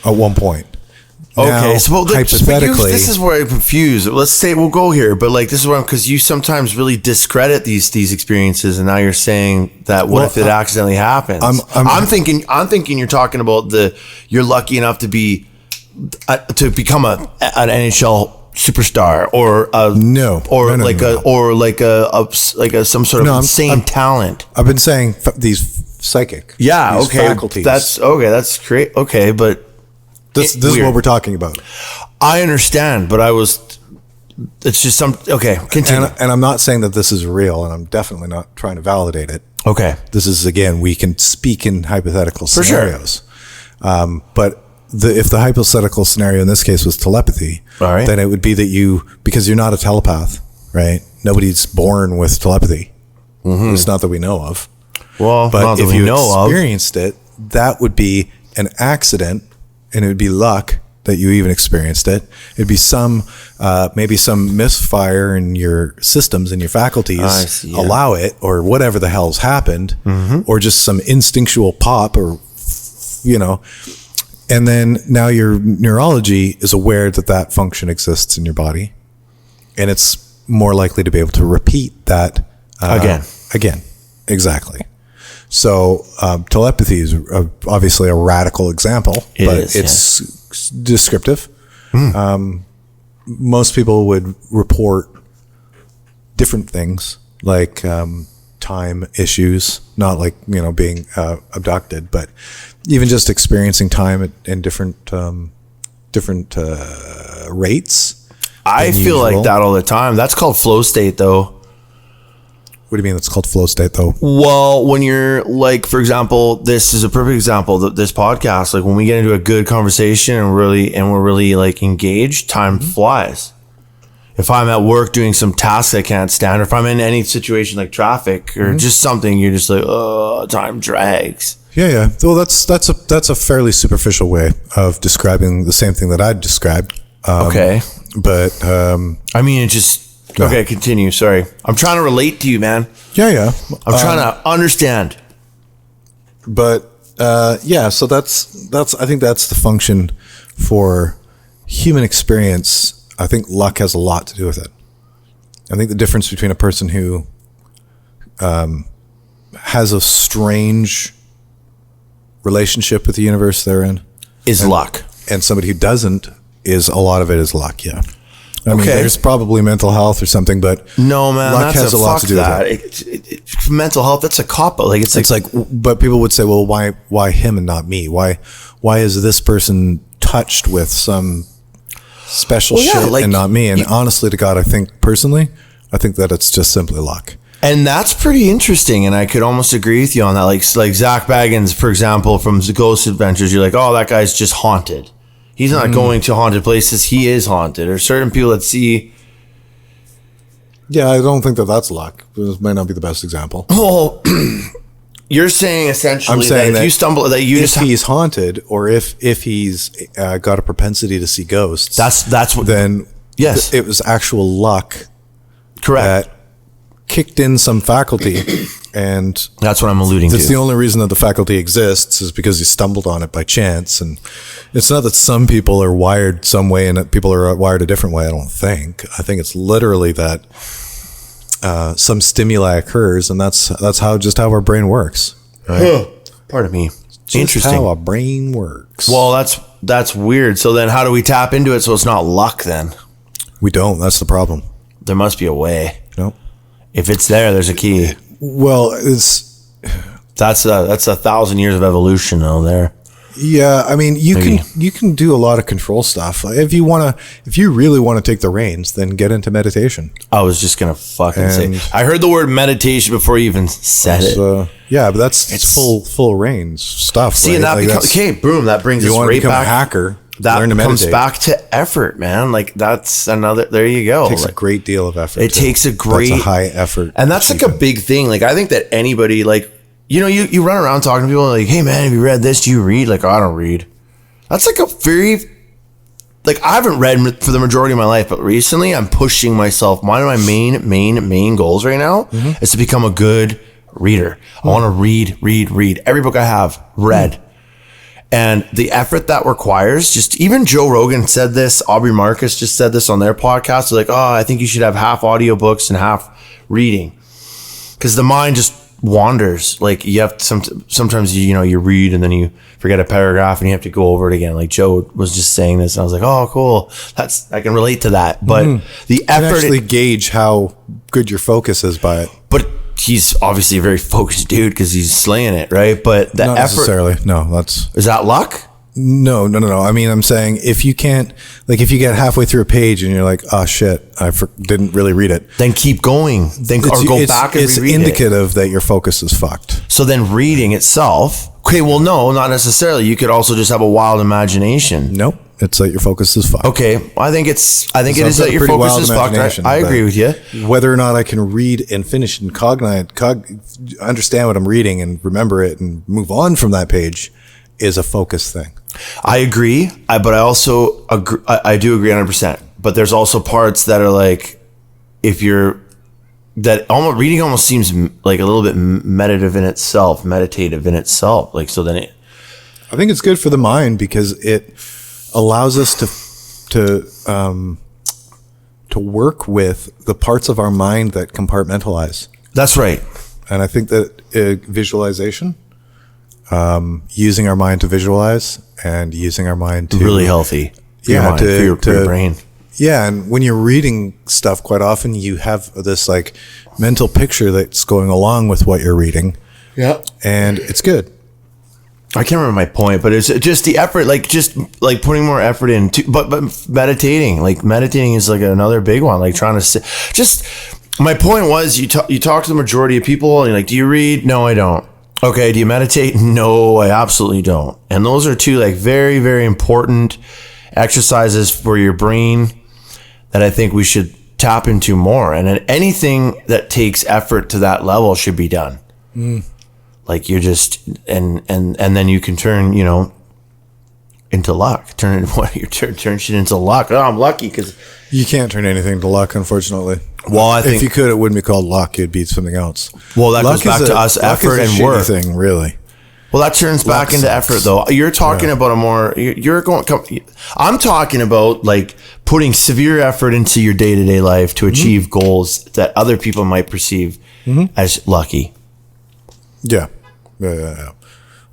at one point. Okay, Now, so hypothetically, this is where I'm confused. Let's say we'll go here, but like this is where because you sometimes really discredit these experiences, and now you're saying that what if it accidentally happens? I'm thinking you're talking about you're lucky enough to be to become an NHL superstar or some sort of insane talent. I've been saying these psychic. Yeah. These okay. Faculties. That's okay. That's great. Okay, but. This is what we're talking about. I understand, but it's just okay, continue. And I'm not saying that this is real, and I'm definitely not trying to validate it. Okay. This is, again, we can speak in hypothetical For scenarios. Sure. But if the hypothetical scenario in this case was telepathy, then it would be that because you're not a telepath, right? Nobody's born with telepathy. Mm-hmm. It's not that we know of. Well, but if you experienced it, that would be an accident. And it would be luck that you even experienced it. It'd be maybe some misfire in your systems and your faculties allow it, or whatever the hell's happened, or just some instinctual pop, or and then now your neurology is aware that function exists in your body, and it's more likely to be able to repeat that again. Exactly. So telepathy is obviously a radical example, but it's descriptive. Most people would report different things like time issues, not like being abducted, but even just experiencing time in different rates. I feel like that all the time. That's called flow state, though. What do you mean it's called flow state, though? Well, when you're like, for example, this is a perfect example, this podcast, like when we get into a good conversation and we're really like engaged, time flies. If I'm at work doing some tasks I can't stand, or if I'm in any situation like traffic or just something, you're just like, oh, time drags. Yeah. Well, that's a fairly superficial way of describing the same thing that I'd described. Okay. But I mean, it just... Okay, continue. Sorry. I'm trying to relate to you, man. Yeah. I'm trying to understand. But so that's I think that's the function for human experience. I think luck has a lot to do with it. I think the difference between a person who has a strange relationship with the universe they're in is luck. And somebody who doesn't is a lot of it is luck, yeah. I mean, there's probably mental health or something, but no, man, luck has a lot to do with it. Mental health, that's a cop out. But people would say, well, why him and not me? Why is this person touched with some special shit and not me? And honestly to God, I think that it's just simply luck. And that's pretty interesting, and I could almost agree with you on that. Like Zach Baggins, for example, from the Ghost Adventures, you're like, oh, that guy's just haunted. He's not going to haunted places. He is haunted. Or certain people that see... Yeah, I don't think that's luck. This might not be the best example. Well, you're saying essentially that if you stumble... that you if he's haunted, or if he's got a propensity to see ghosts... That's what... Then yes, it was actual luck. Correct. That kicked in some faculty, and that's what I'm alluding to. That's the only reason that the faculty exists is because you stumbled on it by chance. And it's not that some people are wired some way and that people are wired a different way. I think it's literally that some stimuli occurs, and that's how our brain works. Right? Pardon me. Interesting. How our brain works. Well, that's weird. So then, how do we tap into it so it's not luck? Then we don't. That's the problem. There must be a way. No. If it's there's a key. Well, that's 1,000 years of evolution though there. Yeah, I mean you can do a lot of control stuff. If you really want to take the reins, then get into meditation. I was just gonna fucking say. I heard the word meditation before you even said it. Yeah, but it's full reins stuff. See, right? and that boom, that brings us right become back. A hacker. That comes back to effort, man. Like that's another. There you go. It takes a great deal of effort. That's a high effort, and that's like a big thing. Like I think that anybody, like you run around talking to people like, "Hey man, have you read this? Do you read?" Like, oh, I don't read. That's like a very, like, I haven't read for the majority of my life, but recently I'm pushing myself. One of my main goals right now is to become a good reader. I want to read every book I have read. And the effort that requires, just even Joe Rogan said this, Aubrey Marcus just said this on their podcast. They're like, oh, I think you should have half audiobooks and half reading. Because the mind just wanders. Like, you have sometimes, you read and then you forget a paragraph and you have to go over it again. Like Joe was just saying this, and I was like, oh, cool. I can relate to that. But the effort, you can actually gauge how good your focus is by it. But he's obviously a very focused dude because he's slaying it, right? But the Not effort, necessarily. No, is that luck? No. I mean, I'm saying if you can't, like, if you get halfway through a page and you're like, oh shit, didn't really read it. Then keep going. Or go back and it's reread indicative that your focus is fucked. So then reading itself, okay, well, no, not necessarily. You could also just have a wild imagination. Nope. It's that your focus is fucked. Okay, I think it is that your focus is fucked. I agree with you. Whether or not I can read and finish and understand what I'm reading and remember it and move on from that page is a focus thing. I agree, but I also agree. I do agree 100%. But there's also parts that are like, reading almost seems like a little bit meditative in itself. Like, so then I think it's good for the mind because it allows us to work with the parts of our mind that compartmentalize. That's right. And I think that visualization, using our mind to visualize and using our mind to really healthy. For your brain. Yeah, and when you're reading stuff, quite often you have this like mental picture that's going along with what you're reading. Yeah, and it's good. I can't remember my point, but it's just the effort, like just like putting more effort into, but meditating is like another big one, like trying to just, my point was you talk to the majority of people and you're like, do you read? No, I don't. Okay. Do you meditate? No, I absolutely don't. And those are two like very, very important exercises for your brain that I think we should tap into more. And anything that takes effort to that level should be done. Like you're just, and then you can turn, into luck. Turn shit into luck. Oh, I'm lucky because you can't turn anything to luck, unfortunately. Well, I think if you could, it wouldn't be called luck. It'd be something else. Well, that goes back to us, effort and work. Thing, really. Well, that turns back into effort, though. You're talking about a more. I'm talking about like putting severe effort into your day-to-day life to achieve goals that other people might perceive as lucky. Yeah.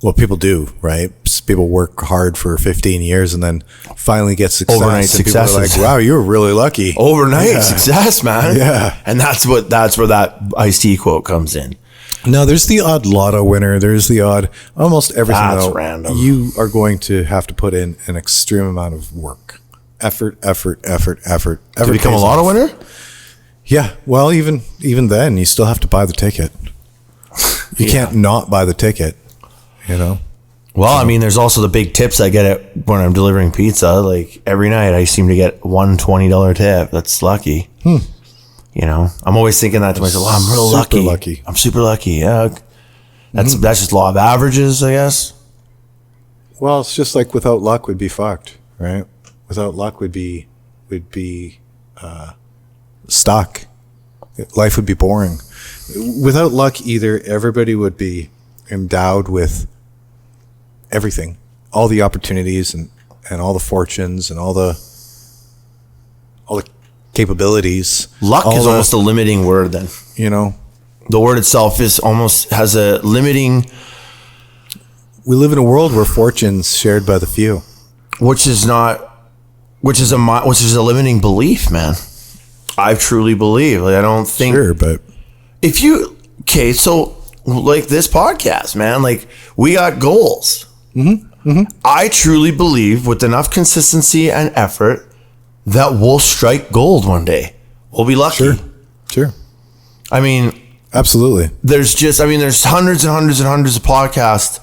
Well, people do, right? People work hard for 15 years and then finally get success. Overnight success. People are like, wow, you were really lucky. Overnight success, man. Yeah. And that's where that Ice-T quote comes in. No, there's the odd lotto winner. There's the odd, almost everything. That's random. You are going to have to put in an extreme amount of work. Effort. To become a lotto winner? Yeah. Well, even then, you still have to buy the ticket. You can't not buy the ticket, Well, I mean, there's also the big tips I get when I'm delivering pizza. Like every night, I seem to get one $20 tip. That's lucky. I'm always thinking that to myself. I'm real lucky. I'm super lucky. Yeah, that's just law of averages, I guess. Well, it's just like without luck, we'd be fucked, right? Without luck, we'd be stuck. Life would be boring. Without luck, either everybody would be endowed with everything, all the opportunities and all the fortunes and all the capabilities. Luck is almost a limiting word then. The word itself has a limiting. We live in a world where fortune's shared by the few. Which is a limiting belief, man. I truly believe. Like, I don't think. Sure, but so like this podcast, man, like we got goals. I truly believe with enough consistency and effort that we'll strike gold one day. We'll be lucky. Sure. I mean, absolutely. There's hundreds and hundreds and hundreds of podcasts.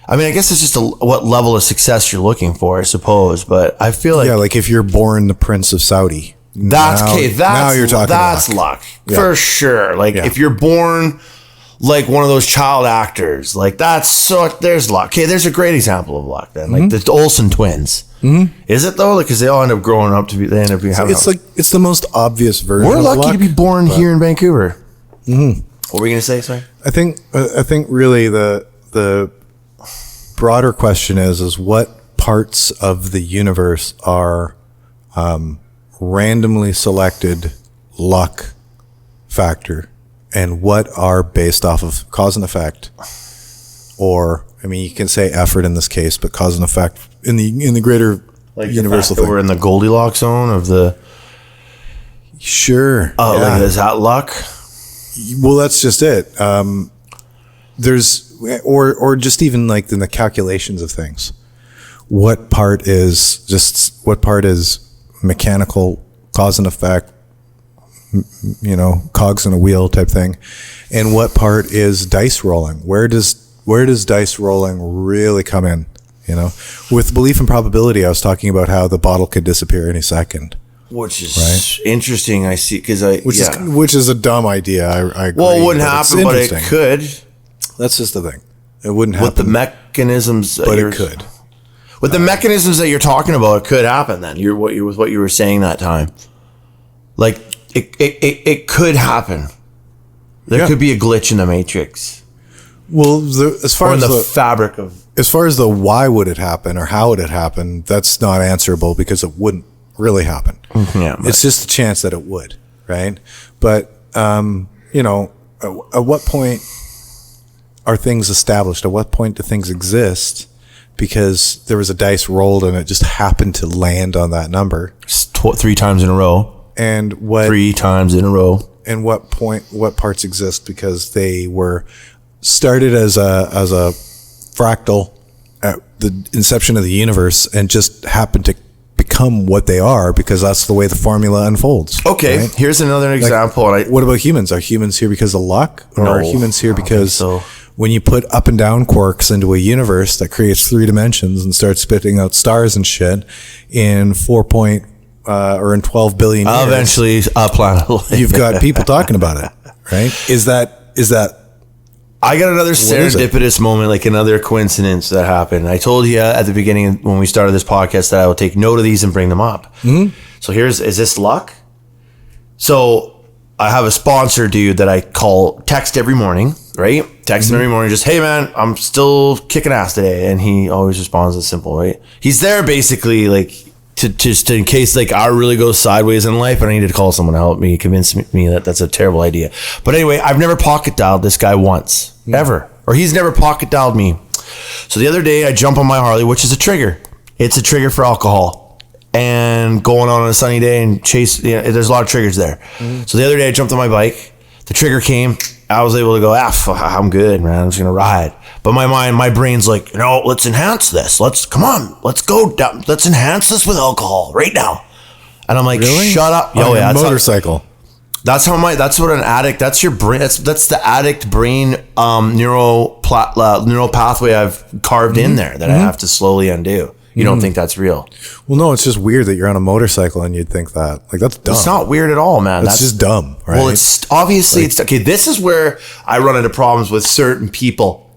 I mean, I guess it's just what level of success you're looking for, I suppose. But I feel like, like if you're born the Prince of Saudi, now you're talking. That's luck for sure. Like if you're born like one of those child actors. Like there's luck. Okay, there's a great example of luck then. Like the Olsen twins. Is it though? Like, because they all end up growing up they end up being having. It's the most obvious version. We're of lucky luck, to be born here in Vancouver. What were you gonna say? Sorry. I think really the broader question is what parts of the universe are randomly selected luck factor, and what are based off of cause and effect, or I mean, you can say effort in this case, but cause and effect in the greater universal thing. We're in the Goldilocks zone of the. Sure. Oh, like, is that luck? Well, that's just it. There's or just even like in the calculations of things. What part is mechanical cause and effect, cogs in a wheel type thing, and what part is dice rolling? Where does dice rolling really come in? With belief and probability, I was talking about how the bottle could disappear any second. Which is interesting. I see, because which is a dumb idea. I agree. Well, it wouldn't happen, but it could. That's just the thing. It wouldn't happen with the mechanisms, but it could. With the mechanisms that you're talking about, it could happen. Then what you were saying that time, like it could happen. There could be a glitch in the matrix. Well, as far as the fabric of, as far as the why would it happen or how would it happen, that's not answerable because it wouldn't really happen. Yeah, it's just a chance that it would, right? But at what point are things established? At what point do things exist? Because there was a dice rolled and it just happened to land on that number 3 times in a row. And what 3 times in a row? And what parts exist because they were started as a fractal at the inception of the universe and just happened to become what they are because that's the way the formula unfolds. Okay, right? Here's another example. What about humans? Are humans here because of luck, or are humans here because when you put up and down quarks into a universe that creates 3 dimensions and starts spitting out stars and shit in 12 billion years, eventually a planet life. You've got people talking about it, right? Is that I got another serendipitous moment, like another coincidence that happened. I told you at the beginning when we started this podcast that I will take note of these and bring them up. So is this luck? So I have a sponsor dude that I text every morning, right? Text him every morning, just, hey man, I'm still kicking ass today. And he always responds as simple, right? He's there basically like to in case like I really go sideways in life and I need to call someone to help me, convince me that that's a terrible idea. But anyway, I've never pocket dialed this guy once, ever. Or he's never pocket dialed me. So the other day I jump on my Harley, which is a trigger. It's a trigger for alcohol. And going on a sunny day and chase, there's a lot of triggers there. So the other day I jumped on my bike. The trigger came. I was able to go, I'm good, man. I'm just going to ride. But my brain's like, let's enhance this. Let's go down. Let's enhance this with alcohol right now. And I'm like, really? Shut up. Oh yeah, motorcycle. That's what an addict, that's your brain. That's the addict brain neural pathway I've carved in there that I have to slowly undo. You don't think that's real? Well, no, it's just weird that you're on a motorcycle and you'd think that. Like, that's dumb. It's not weird at all, man. That's just dumb, right? Well, it's obviously, okay, this is where I run into problems with certain people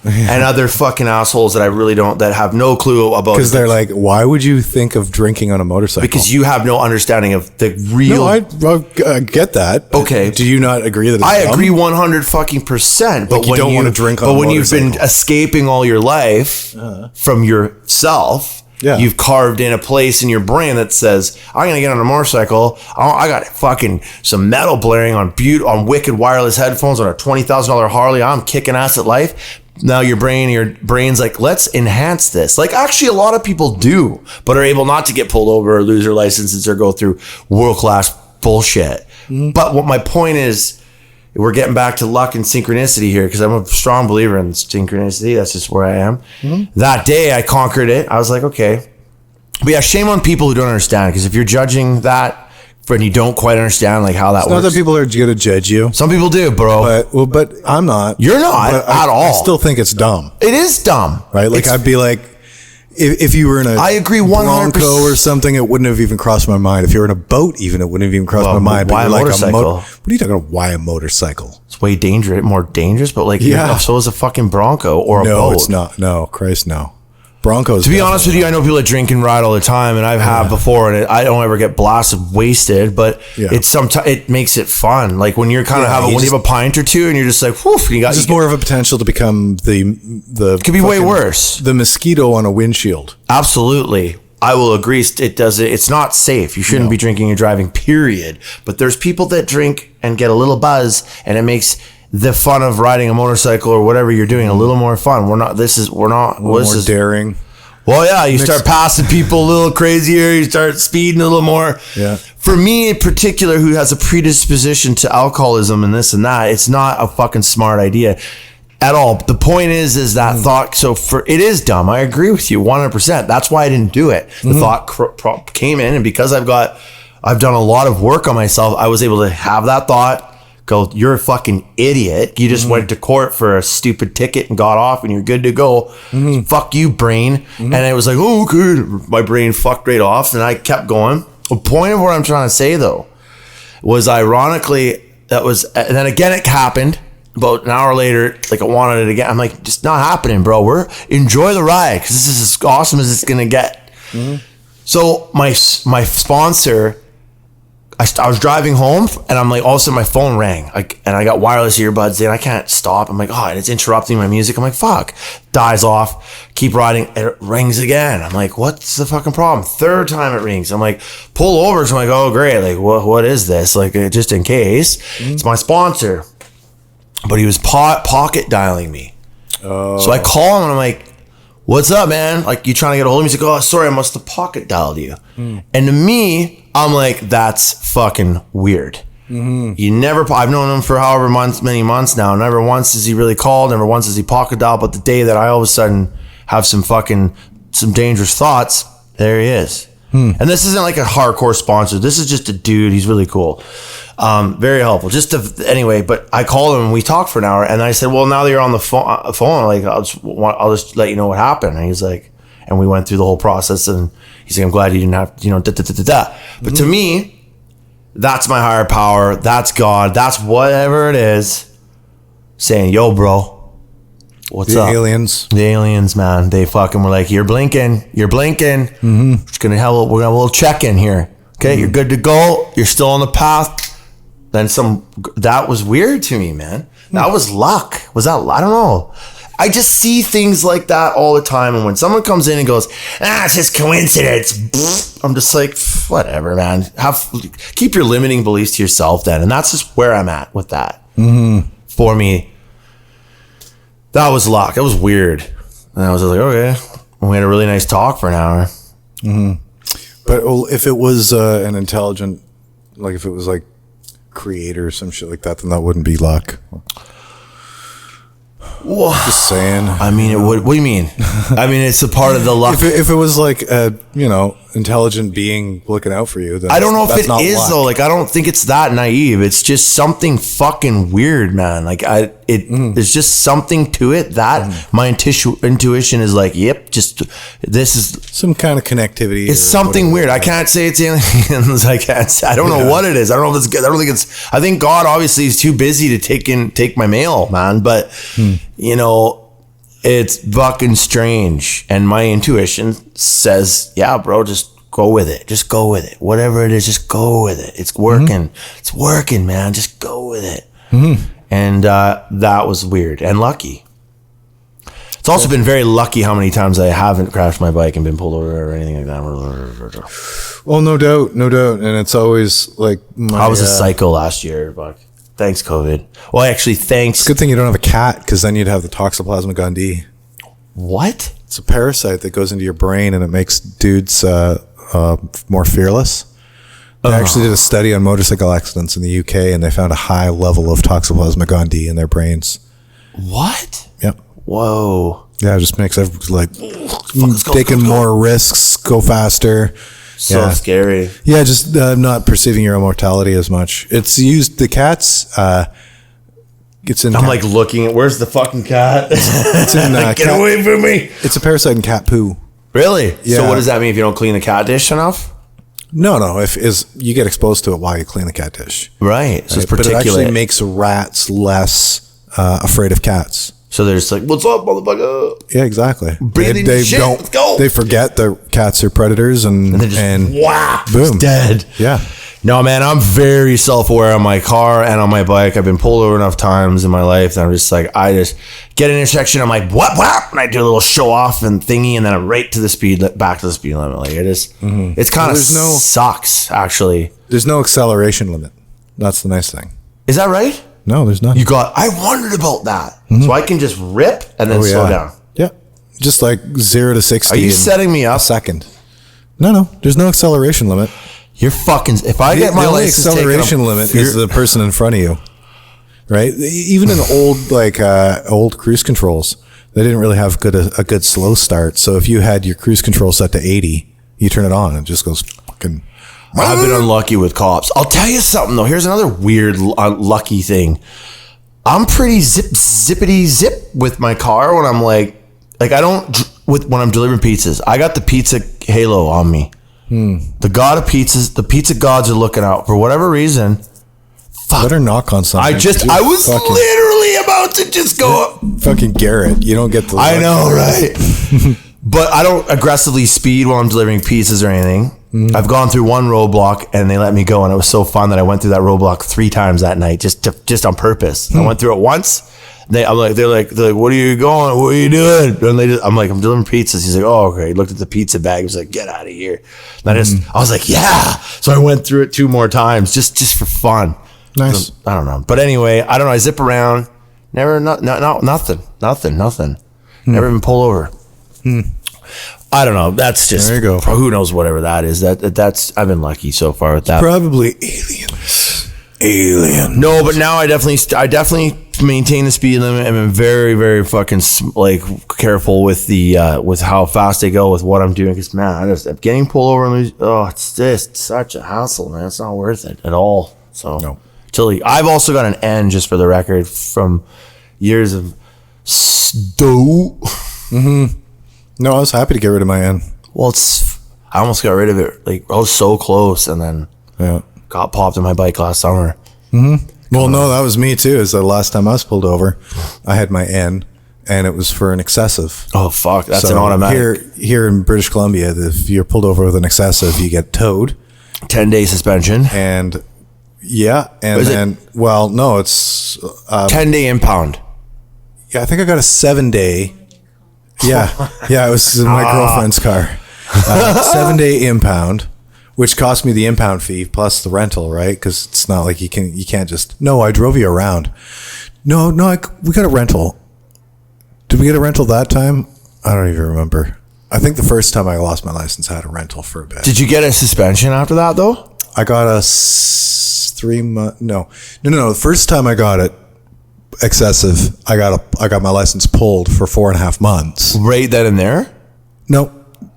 and other fucking assholes that I really that have no clue about. Because they're like, why would you think of drinking on a motorcycle? Because you have no understanding of the real. No, I get that. Okay. Do you not agree that it's I dumb? agree 100%. But you don't want to drink on a motorcycle. But when you've been escaping all your life from yourself, you've carved in a place in your brain that says, I'm going to get on a motorcycle. I got fucking some metal blaring on wicked wireless headphones on a $20,000 Harley. I'm kicking ass at life. Now your brain's like, let's enhance this. Like, actually, a lot of people do, but are able not to get pulled over or lose their licenses or go through world-class bullshit. But what my point is, we're getting back to luck and synchronicity here, because I'm a strong believer in synchronicity. That's just where I am. That day, I conquered it. I was like, okay. But yeah, shame on people who don't understand, because if you're judging that and you don't quite understand like how that works. Not that people are going to judge you. Some people do, bro. But I'm not. You're not at all. I still think it's dumb. It is dumb. Right? Like, I'd be like, if you were in a I agree 100%. Bronco or something, it wouldn't have even crossed my mind. If you were in a boat, even, it wouldn't have even crossed my mind. Why a motorcycle? What are you talking about? Why a motorcycle? It's way more dangerous, but like, so is a fucking Bronco or a boat. No, it's not. No, Christ, no. Broncos. To be honest with you, I know people that drink and ride all the time, and I've had before, and I don't ever get blasted, wasted, but it's sometimes it makes it fun. Like when you're kind of when you have a pint or two, and you're just like, whew, it's just more of a potential to become the. Could be way worse. The mosquito on a windshield. Absolutely. I will agree. It's not safe. You shouldn't be drinking and driving, period. But there's people that drink and get a little buzz, and it makes the fun of riding a motorcycle or whatever you're doing a little more fun. We're not more daring. Well, yeah, you start passing people a little crazier. You start speeding a little more. Yeah. For me in particular, who has a predisposition to alcoholism and this and that, it's not a fucking smart idea at all. The point is that thought. So it is dumb. I agree with you 100%. That's why I didn't do it. The thought came in, and because I've done a lot of work on myself, I was able to have that thought. Go, you're a fucking idiot. You just went to court for a stupid ticket and got off, and you're good to go. Fuck you, brain. And it was like, oh, good. My brain fucked right off, and I kept going. The point of what I'm trying to say, though, was ironically, and then again it happened about an hour later. Like I wanted it again. I'm like, just not happening, bro. Enjoy the ride, because this is as awesome as it's gonna get. So my sponsor. I was driving home, and I'm like, all of a sudden my phone rang, and I got wireless earbuds in. I can't stop. I'm like, and it's interrupting my music. I'm like, fuck. Dies off. Keep riding. And it rings again. I'm like, what's the fucking problem? Third time it rings. I'm like, pull over. So I'm like, oh great. Like, what is this? Like, just in case. It's my sponsor, but he was pocket dialing me. So I call him, and I'm like, what's up, man? Like, you trying to get a hold of me? He's like, oh, sorry, I must have pocket dialed you. And to me, I'm like, that's fucking weird. I've known him for many months now. Never once has he really called. Never once has he pocket dialed. But the day that I all of a sudden have some dangerous thoughts, there he is. And this isn't like a hardcore sponsor. This is just a dude. He's really cool. Very helpful. Anyway, but I called him and we talked for an hour, and I said, well, now that you're on the phone, like, I'll just let you know what happened. And he's like, and we went through the whole process, and he's like, I'm glad you didn't have, But to me, that's my higher power. That's God. That's whatever it is saying, yo, bro, what's up? The aliens, man. They fucking were like, you're blinking. Just gonna have a little check in here. Okay. You're good to go. You're still on the path. Then that was weird to me, man. That was luck. Was that, I don't know. I just see things like that all the time. And when someone comes in and goes, it's just coincidence, I'm just like, whatever, man. Keep your limiting beliefs to yourself then. And that's just where I'm at with that. For me, that was luck. That was weird. And I was like, okay. We had a really nice talk for an hour. But if it was an intelligent, like if it was like creator or some shit like that, then that wouldn't be luck. Well, just saying. I mean, it would. What do you mean? I mean, it's a part of the luck. If it was like a intelligent being looking out for you, then I don't know if it is luck. Though. Like, I don't think it's that naive. It's just something fucking weird, man. Like, there's just something to it that my intuition is like, yep, just this is some kind of connectivity. It's something weird. I can't say it's aliens. I can't say. I don't know what it is. I don't know if it's good. I don't think it's. I think God obviously is too busy to take my mail, man. But it's fucking strange. And my intuition says, yeah, bro, just go with it. Just go with it. Whatever it is, just go with it. It's working. It's working, man. Just go with it. And that was weird and lucky. It's also been very lucky how many times I haven't crashed my bike and been pulled over or anything like that. Well, no doubt. And it's always like... I was a psycho last year, Buck. Thanks, COVID. Well, actually, thanks. It's a good thing you don't have a cat, because then you'd have the Toxoplasma gondii. What? It's a parasite that goes into your brain, and it makes dudes more fearless. They actually did a study on motorcycle accidents in the UK, and they found a high level of Toxoplasma gondii in their brains. What? Yep. Whoa. Yeah, it just makes everybody taking more risks, go faster. So scary. Yeah, just not perceiving your own mortality as much. It's used, the cats, it's in... I'm like looking at, where's the fucking cat? It's in, get away from me. It's a parasite in cat poo. Really? Yeah. So what does that mean if you don't clean the cat dish enough? No. If you get exposed to it while you clean the cat dish. Right. So it's But it particulate. actually makes rats less afraid of cats. So they're just like, what's up, motherfucker? Yeah, exactly. Breathing They shit. Let's go. They forget the cats are predators and they're just, wow, boom, it's dead. Yeah. No, man, I'm very self-aware on my car and on my bike. I've been pulled over enough times in my life that I'm just like, I just get an intersection. I'm like, what? And I do a little show off and thingy, and then I'm right to the back to the speed limit. Like, it's kind of sucks, actually. There's no acceleration limit. That's the nice thing. Is that right? No, there's none. I wondered about that. So I can just rip and then slow down. Yeah. Just like 0 to 60. Are you setting me up? A second. No. There's no acceleration limit. You're fucking. If I get my the only license acceleration limit is the person in front of you, right? Even in old cruise controls, they didn't really have a good slow start. So if you had your cruise control set to 80, you turn it on and it just goes fucking. I've been unlucky with cops. I'll tell you something though. Here's another weird lucky thing. I'm pretty zippity zip with my car when I'm like I don't when I'm delivering pizzas. I got the pizza halo on me. The god of pizzas, the pizza gods are looking out for whatever reason. Fuck. Better knock on something. I was literally about to just go up. Fucking Garrett, you don't get the. I know, right? But I don't aggressively speed while I'm delivering pizzas or anything. I've gone through one roadblock and they let me go, and it was so fun that I went through that roadblock 3 times that night just on purpose. I went through it once. They're like, what are you going? What are you doing? And I'm like, I'm delivering pizzas. He's like, oh, okay. He looked at the pizza bag. He was like, get out of here. And I was like, yeah. So I went through it 2 more times just for fun. Nice. So, I don't know. But anyway, I don't know. I zip around. Never, nothing. Never been pulled over. I don't know. That's just, there you go. Who knows, whatever that is. That's, I've been lucky so far with that. Probably aliens. Alien. No, but now I definitely maintain the speed limit. I'm very, very fucking careful with with how fast I go with what I'm doing. Because man, I'm getting pulled over and it's just such a hassle, man. It's not worth it at all. So no. I've also got an N, just for the record, from years of stow. No, I was happy to get rid of my N. Well, I almost got rid of it. Like I was so close, and then got popped on my bike last summer. Well, no, that was me too. Is the last time I was pulled over, I had my N, and it was for an excessive. Oh fuck, that's an automatic. Here in British Columbia, if you're pulled over with an excessive, you get towed. 10-day suspension. And then it's 10-day impound. Yeah, I think I got a 7-day. Yeah, it was in my girlfriend's car. 7-day impound, which cost me the impound fee plus the rental, right? Because it's not like you can't just. No, I drove you around. No, we got a rental. Did we get a rental that time? I don't even remember. I think the first time I lost my license, I had a rental for a bit. Did you get a suspension after that though? I got a 3 month. No. The first time I got it, excessive. I got my license pulled for 4.5 months. Right then and there? Nope.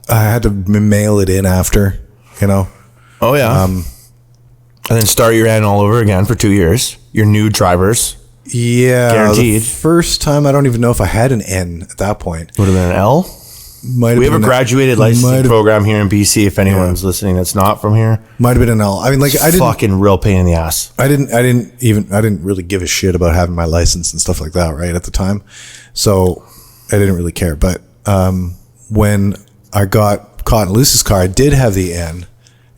I had to mail it in after, Oh yeah. And then start your N all over again for 2 years. Your new drivers. Yeah. Guaranteed. The first time, I don't even know if I had an N at that point. Would have been an L? We have a graduated licensing program here in BC. If anyone's listening that's not from here, might have been an L. I mean, like, I didn't. Fucking real pain in the ass. I didn't really give a shit about having my license and stuff like that, right, at the time. So I didn't really care. But when I got caught in Luce's car, I did have the N,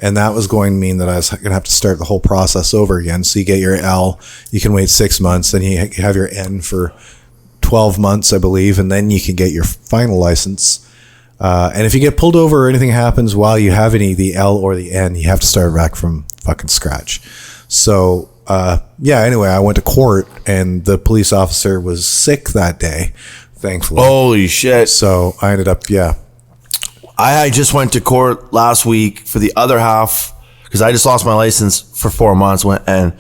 and that was going to mean that I was going to have to start the whole process over again. So you get your L, you can wait 6 months, then you have your N for 12 months, I believe, and then you can get your final license. And if you get pulled over or anything happens while you have the L or the N, you have to start back from fucking scratch. So, anyway, I went to court and the police officer was sick that day, thankfully. Holy shit. So I ended up, I just went to court last week for the other half because I just lost my license for 4 months and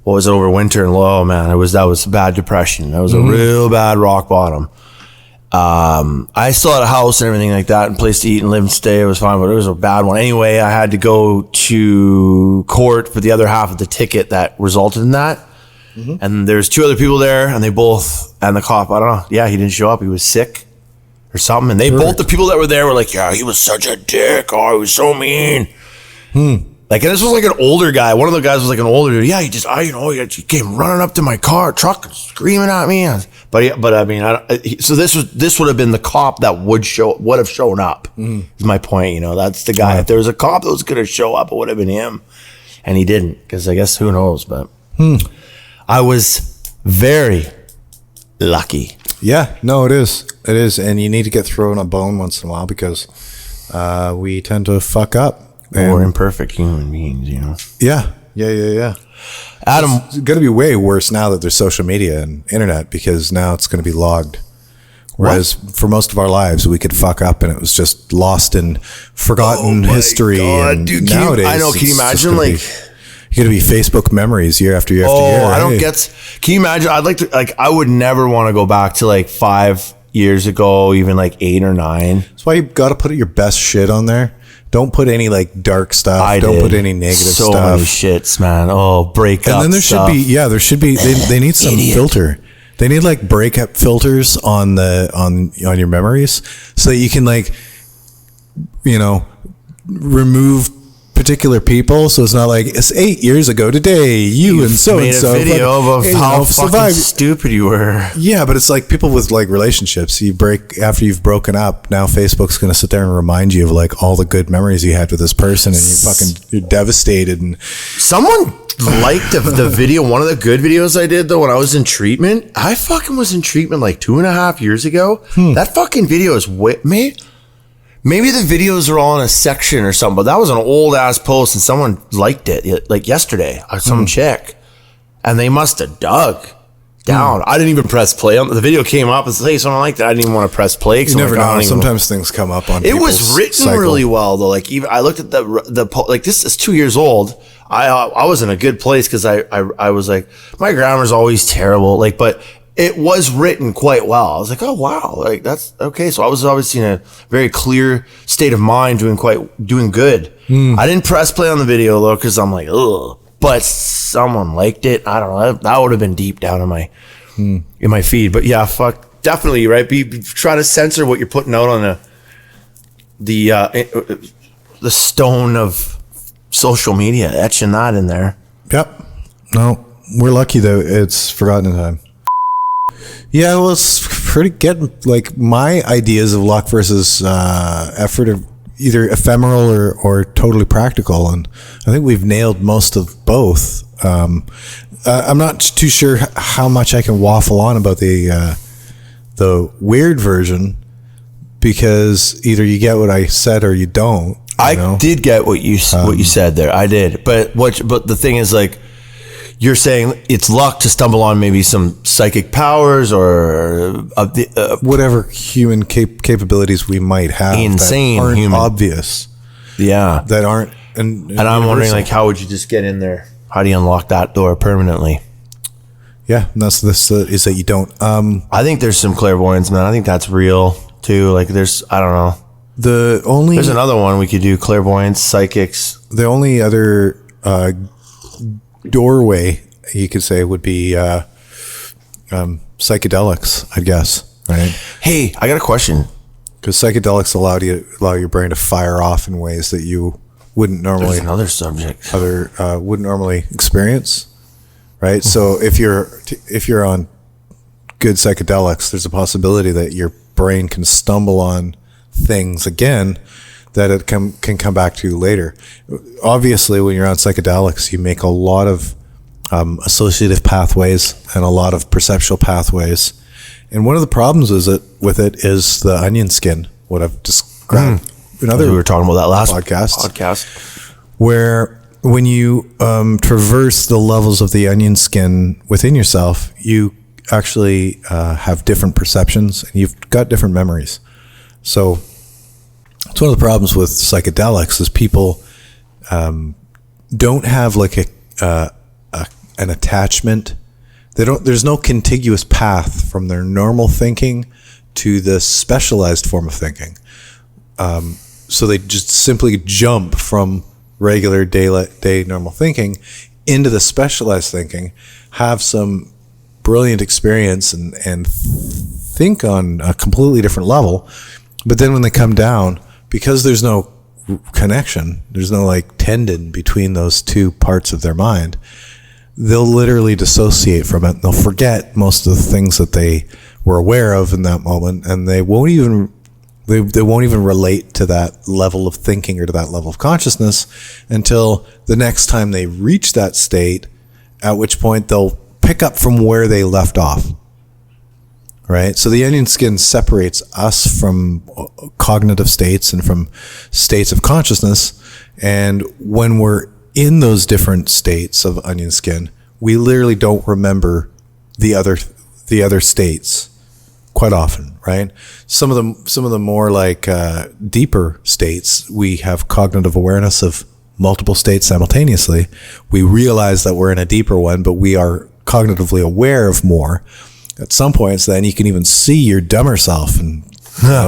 what was it, over winter, and that was bad depression. That was a real bad rock bottom. I still had a house and everything like that and place to eat and live and stay. It was fine, but it was a bad one. Anyway, I had to go to court for the other half of the ticket that resulted in that. And there's 2 other people there and the cop, I don't know. Yeah, he didn't show up. He was sick or something. And they both, the people that were there were like, yeah, he was such a dick. Oh, he was so mean. Like, and this was like an older guy. One of the guys was like an older dude. Yeah, he came running up to my truck, screaming at me. But I mean, so this would have been the cop that would have shown up. Is my point. That's the guy. If there was a cop that was going to show up, it would have been him, and he didn't. Because I guess who knows? But I was very lucky. Yeah, no, it is, and you need to get thrown a bone once in a while because we tend to fuck up. We're imperfect human beings, Yeah. Adam, it's going to be way worse now that there's social media and internet because now it's going to be logged. Whereas for most of our lives, we could fuck up and it was just lost in forgotten history. God, and dude, nowadays, can you imagine you're going to be Facebook memories year after year after year. I don't get. Can you imagine? I'd like to. I would never want to go back to like 5 years ago, even like 8 or 9. That's why you got to put your best shit on there. Don't put any like dark stuff. Don't put any negative stuff. So many shits, man. Oh, breakup. And then there should be. They need some filter. They need like breakup filters on your memories so that you can like, remove particular people. So it's not like it's 8 years ago today. You and so and so made a video of how fucking stupid you were. Yeah, but it's like people with like relationships. You break after you've broken up. Now Facebook's going to sit there and remind you of like all the good memories you had with this person, and you're devastated. And someone liked the video. One of the good videos I did though when I was in treatment. I fucking was in treatment like 2.5 years ago. That fucking video is with me. Maybe the videos are all in a section or something, but that was an old ass post and someone liked it like yesterday. Some chick, and they must have dug down. I didn't even press play on the video. Came up and said, "Hey, someone liked that." I didn't even want to press play. You never know. Sometimes things come up on. It was written really well though. Like even I looked at the like this is 2 years old. I was in a good place because I was like my grammar's always terrible. Like but. It was written quite well. I was like, oh wow, like that's okay. So I was obviously in a very clear state of mind, doing good. I didn't press play on the video though, because I'm like, ugh. But someone liked it. I don't know. That would have been deep down in my feed. But yeah, fuck, definitely right. Try to censor what you're putting out on the stone of social media, etching that in there. Yep. No, we're lucky though. It's forgotten in time. Yeah, it was pretty getting like my ideas of luck versus effort are either ephemeral or totally practical, and I think we've nailed most of both. I'm not too sure how much I can waffle on about the weird version because either you get what I said or you don't. I did get what you said there. I did, but the thing is like. You're saying it's luck to stumble on maybe some psychic powers or whatever human capabilities we might have. Insane, that aren't human, obvious. Yeah, that aren't. And I'm wondering, like, how would you just get in there? How do you unlock that door permanently? Yeah, and that's this is that you don't. I think there's some clairvoyance, man. I think that's real too. Like, I don't know. There's another one we could do: clairvoyance, psychics. The only other doorway you could say would be psychedelics, I guess. Right? Hey, I got a question. Because psychedelics allow your brain to fire off in ways that you wouldn't normally. There's another subject. Wouldn't normally experience, right? So if you're on good psychedelics, there's a possibility that your brain can stumble on things again that it can come back to you later. Obviously, when you're on psychedelics, you make a lot of associative pathways and a lot of perceptual pathways. And one of the problems with it is the onion skin, what I've described. We were talking about that last podcast. Where when you traverse the levels of the onion skin within yourself, you actually have different perceptions and you've got different memories. So it's one of the problems with psychedelics is people don't have like an attachment. There's no contiguous path from their normal thinking to the specialized form of thinking. So they just simply jump from regular day normal thinking into the specialized thinking, have some brilliant experience and think on a completely different level. But then when they come down, because there's no connection, there's no like tendon between those two parts of their mind, they'll literally dissociate from it. They'll forget most of the things that they were aware of in that moment, and they won't even relate to that level of thinking or to that level of consciousness until the next time they reach that state, at which point they'll pick up from where they left off. Right? So the onion skin separates us from cognitive states and from states of consciousness. And when we're in those different states of onion skin, we literally don't remember the other states quite often, right? Some of the more like deeper states, we have cognitive awareness of multiple states simultaneously. We realize that we're in a deeper one, but we are cognitively aware of more. At some points, then you can even see your dumber self and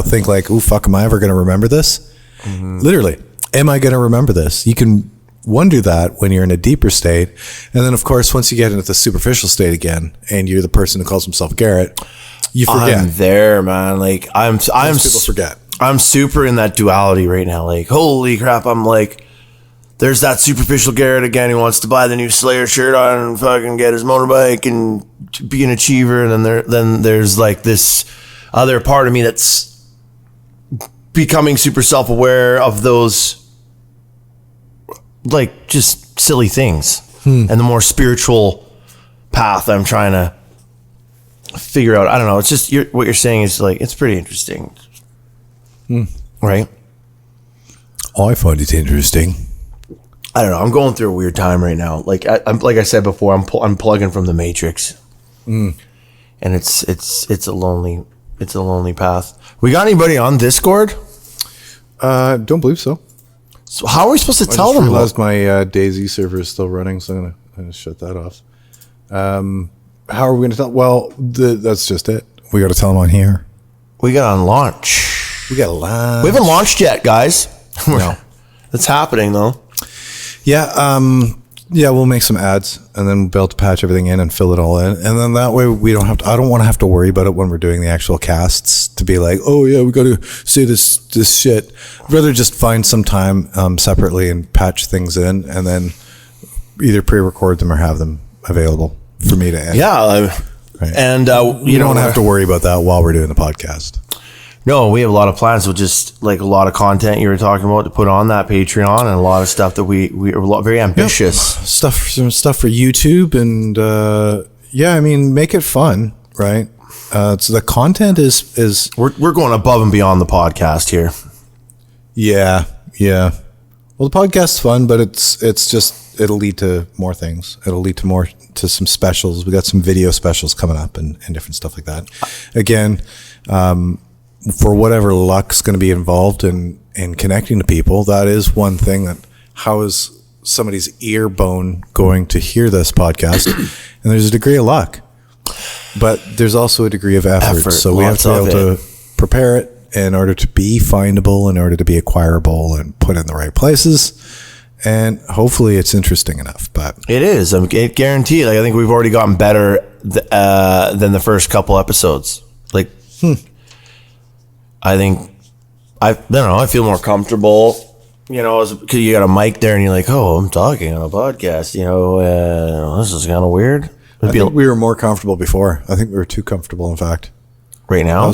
think like, "Ooh, fuck, am I ever going to remember this?" Mm-hmm. Literally, am I going to remember this? You can wonder that when you're in a deeper state, and then of course, once you get into the superficial state again, and you're the person who calls himself Garrett, you forget. I'm there, man. Like Most people forget. I'm super in that duality right now. Like, holy crap, I'm like, there's that superficial Garrett again who wants to buy the new Slayer shirt on and fucking get his motorbike and be an achiever. And then there's like this other part of me that's becoming super self-aware of those like just silly things. And the more spiritual path I'm trying to figure out. I don't know. It's just what you're saying is like, it's pretty interesting. Right? I find it interesting. I don't know. I'm going through a weird time right now. Like like I said before, I'm plugging from the Matrix, and it's a lonely path. We got anybody on Discord? Don't believe so. So how are we supposed to tell I them? realized my DayZ server is still running, so I'm gonna shut that off. How are we gonna tell? Well, that's just it. We got to tell them on here. We got on launch. We got a launch. We haven't launched yet, guys. No, it's happening though. Yeah, we'll make some ads and then we'll be able to patch everything in and fill it all in. And then that way we don't have to, I don't want to have to worry about it when we're doing the actual casts to be like, oh yeah, we got to say this shit. I'd rather just find some time separately and patch things in and then either pre-record them or have them available for me to edit. Yeah. Right. And you don't have to worry about that while we're doing the podcast. No, we have a lot of plans with just like a lot of content you were talking about to put on that Patreon and a lot of stuff that we are very ambitious. Yep. Stuff for YouTube and I mean, make it fun, right? So the content is we're going above and beyond the podcast here. Yeah. Well, the podcast's fun, but it's just it'll lead to more things. It'll lead to some specials. We got some video specials coming up and different stuff like that. Again, for whatever luck's going to be involved in connecting to people, that is one thing. That how is somebody's ear bone going to hear this podcast? And there's a degree of luck, but there's also a degree of effort. So we have to be able to prepare it in order to be findable, in order to be acquirable and put in the right places. And hopefully it's interesting enough, but it is. I'm guaranteed. Like, I think we've already gotten better than the first couple episodes. Like, I think I don't know. I feel more comfortable, because you got a mic there and you're like, oh, I'm talking on a podcast. This is kind of weird. I think we were more comfortable before. I think we were too comfortable, in fact. Right now?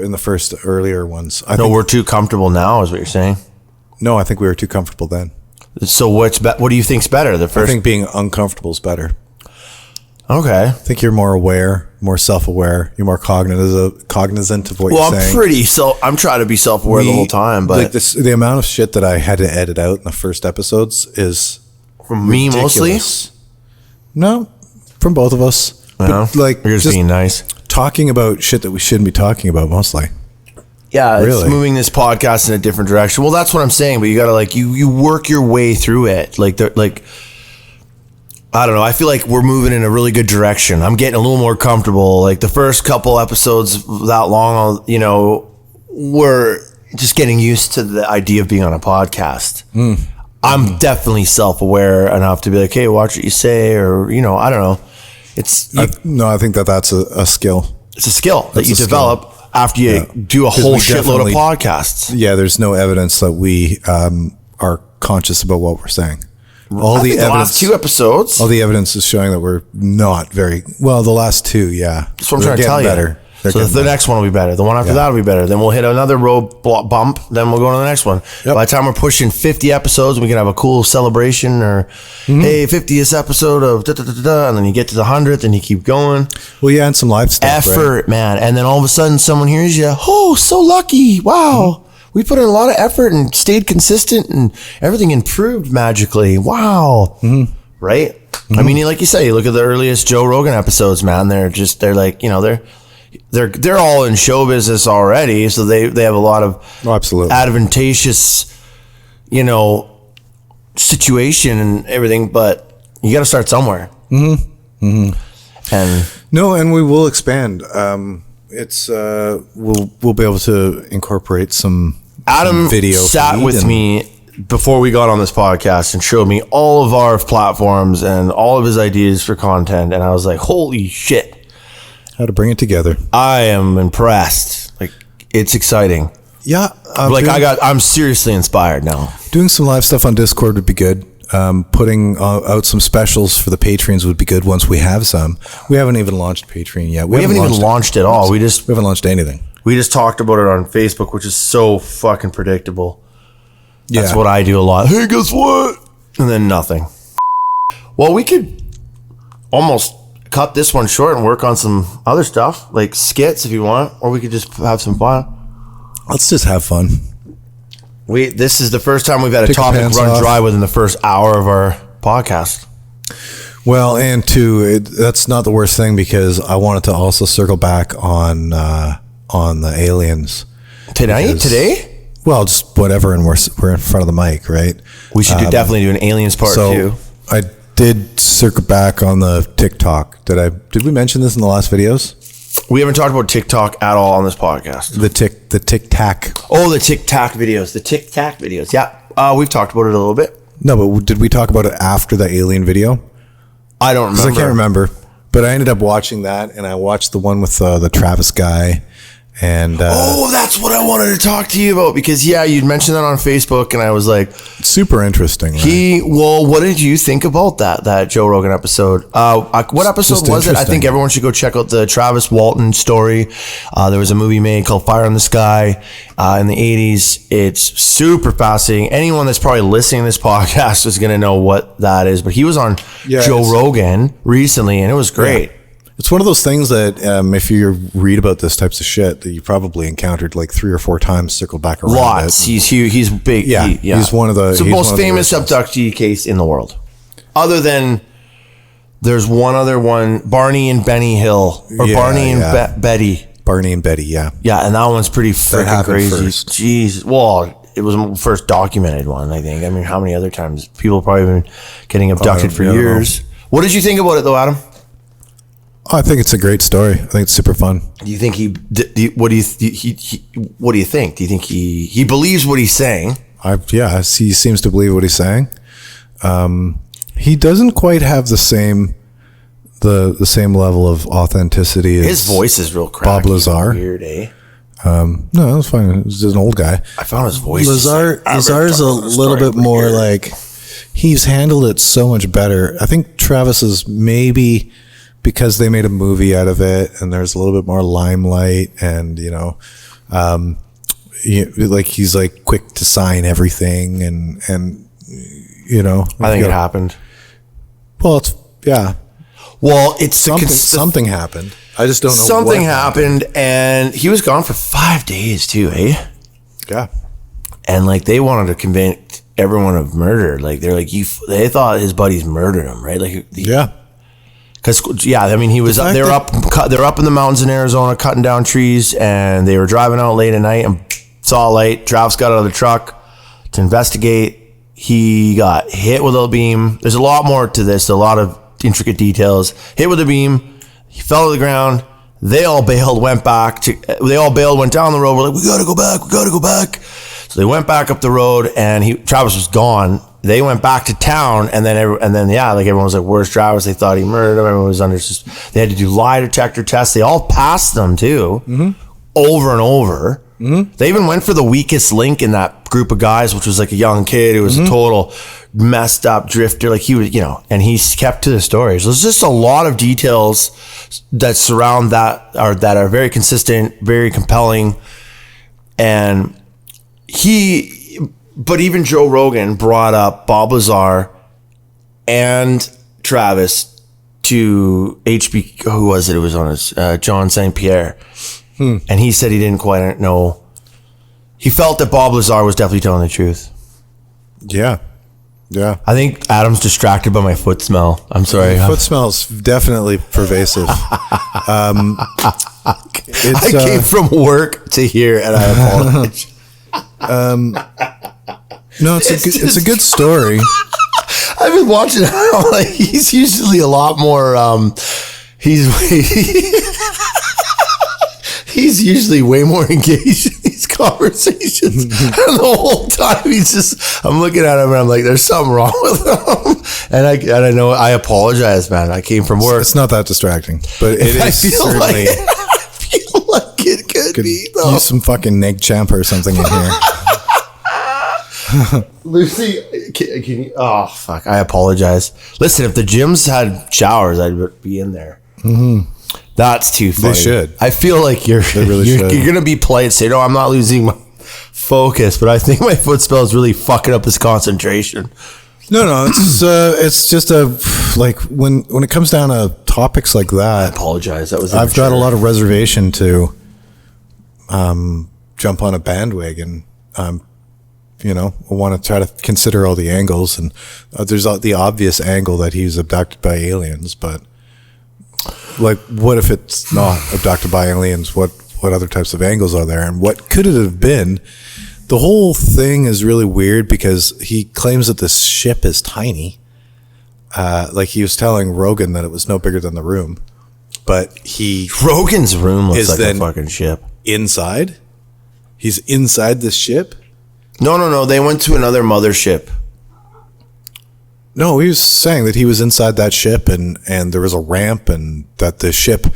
In the first earlier ones. We're too comfortable now, is what you're saying? No, I think we were too comfortable then. So what do you think's better? The first? I think being uncomfortable is better. Okay. I think you're more aware, more self-aware. You're more cognizant of what you're saying. I'm trying to be self-aware the whole time, but like the amount of shit that I had to edit out in the first episodes is from me mostly. No, from both of us. But like, you're just being nice. Talking about shit that we shouldn't be talking about mostly. Yeah, really. It's moving this podcast in a different direction. Well, that's what I'm saying, but you got to you work your way through it. I don't know. I feel like we're moving in a really good direction. I'm getting a little more comfortable. Like the first couple episodes that long, we're just getting used to the idea of being on a podcast. I'm definitely self-aware enough to be like, hey, watch what you say, or, I don't know. I think that's a skill. It's a skill that That's you a skill. develop after you do a 'Cause whole we shitload of definitely- podcasts. Yeah, there's no evidence that we are conscious about what we're saying. All I the think the last 2 episodes. all the evidence is showing that we're not very well. The last 2, yeah. That's what I'm They're trying to tell getting you. better. They're So getting the better. next one will be better. The one after that will be better. Then we'll hit another road bump. Then we'll go to the next one. Yep. By the time we're pushing 50 episodes, we can have a cool celebration or, hey, 50th episode of da-da-da-da-da, and then you get to the 100th and you keep going. Well, yeah, and some live stuff. Right? Effort, man. And then all of a sudden someone hears you. Oh, so lucky. Wow. We put in a lot of effort and stayed consistent and everything improved magically. Wow. Right? I mean, like you say, you look at the earliest Joe Rogan episodes, man. They're like, you know, they're all in show business already. So they have a lot of Absolutely. advantageous, you know, situation and everything, but you got to start somewhere. And No, and we will expand. It's we'll be able to incorporate some Adam video sat feed with and- me before we got on this podcast and showed me all of our platforms and all of his ideas for content. And I was like, holy shit, how to bring it together. I am impressed. Like, it's exciting. Yeah, I'm seriously inspired now. doing some live stuff on Discord would be good. Putting out some specials for the Patreons would be good once we have some. We haven't even launched Patreon yet. We haven't even launched it all. We haven't launched anything. just talked about it on Facebook, which is so fucking predictable. That's Yeah. what I do a lot. Hey, guess what? And then nothing. Well, we could almost cut this one short and work on some other stuff, like skits if you want, or we could just have some fun. Let's just have fun. This is the first time we've had a Take your topic pants run off. dry within the first hour of our podcast. Well, and that's not the worst thing, because I wanted to also circle back on the aliens. Today? Well, just whatever, and we're in front of the mic, right? We should definitely do an aliens part So 2. I did circle back on the TikTok. Did we mention this in the last videos? We haven't talked about TikTok at all on this podcast. The Tic Tac. Oh, the Tic Tac videos. The Tic Tac videos. Yeah. We've talked about it a little bit. No, but did we talk about it after the alien video? I don't remember. Because I can't remember. But I ended up watching that, and I watched the one with the Travis guy. And Oh, that's what I wanted to talk to you about, because you'd mentioned that on Facebook, and I was like, super interesting. Right? what did you think about that Joe Rogan episode? What episode Just was it? I think interesting. everyone should go check out the Travis Walton story. There was a movie made called Fire in the Sky in the 80s. It's super fascinating. Anyone that's probably listening to this podcast is going to know what that is, but he was on Joe Rogan recently, and it was great. Yeah. It's one of those things that if you read about this types of shit, that you probably encountered like 3 or 4 times, circled back around. Lots. It. He's huge. He's big. Yeah, he's one of the. It's the he's most one of the famous originals. abductee case in the world. Other than there's one other one, Barney and Benny Hill, or Barney and Betty. Barney and Betty, yeah. Yeah, and that one's pretty freaking happened crazy. first. Jeez. Well, it was the first documented one, I think. I mean, how many other times? People probably been getting abducted for I don't know. years. What did you think about it, though, Adam? I think it's a great story. I think it's super fun. Do you think what do you think? Do you think he believes what he's saying? He seems to believe what he's saying. He doesn't quite have the same level of authenticity as His voice is real cracky. Bob Lazar. Weird, eh? No, that's fine. He's just an old guy. I found his voice. Lazar's a little bit more like, he's handled it so much better. I think Travis is maybe because they made a movie out of it, and there's a little bit more limelight, and he's like quick to sign everything, and I think it happened. Well, it's something happened. I just don't know. Something what happened, and he was gone for 5 days too, eh? Yeah. And like they wanted to convict everyone of murder. Like they're like they thought his buddies murdered him, right? Like Yeah. Because I mean, he was fact they're up in the mountains in Arizona cutting down trees, and they were driving out late at night and saw a light. Travis got out of the truck to investigate. He got hit with a beam. There's a lot more to this, a lot of intricate details. Hit with a beam. He fell to the ground. They all bailed, went down the road. We're like, we gotta go back. So they went back up the road, and Travis was gone. they went back to town, and then like everyone was like, "Where's Travis?" They thought he murdered him. Everyone was under. They had to do lie detector tests. They all passed them too, over and over. They even went for the weakest link in that group of guys, which was like a young kid who was a total messed up drifter. Like he was, and he's kept to the stories. There's just a lot of details that surround that are very consistent, very compelling, and but even Joe Rogan brought up Bob Lazar and Travis to HB. Who was it? It was on his John St. Pierre. And he said he didn't quite know. He felt that Bob Lazar was definitely telling the truth. Yeah. I think Adam's distracted by my foot smell. I'm sorry. Foot smell is definitely pervasive. I came from work to here, and I apologize. No, it's a good story. I've been watching him. Like, he's usually a lot more. He's usually way more engaged in these conversations. And the whole time I'm looking at him and I'm like, there's something wrong with him. And I know, I apologize, man. I came from work. It's not that distracting, but it is certainly. I feel like it could be, though. Use some fucking Neg Champ or something in here. Lucy, can you? Oh, fuck. I apologize. Listen, if the gyms had showers, I'd be in there. That's too funny. They should. I feel like you're gonna be polite and say, no, I'm not losing my focus, but I think my foot smell is really fucking up his concentration. No, it's just like when it comes down to topics like that. I apologize. That was I've got a lot of reservation to jump on a bandwagon. I want to try to consider all the angles, and there's the obvious angle that he's abducted by aliens, but like, what if it's not abducted by aliens? What other types of angles are there, and what could it have been? The whole thing is really weird because he claims that this ship is tiny. Like he was telling Rogan that it was no bigger than the room, but Rogan's room looks like a fucking ship. Inside? He's inside this ship? No. They went to another mothership. No, he was saying that he was inside that ship and there was a ramp and that the ship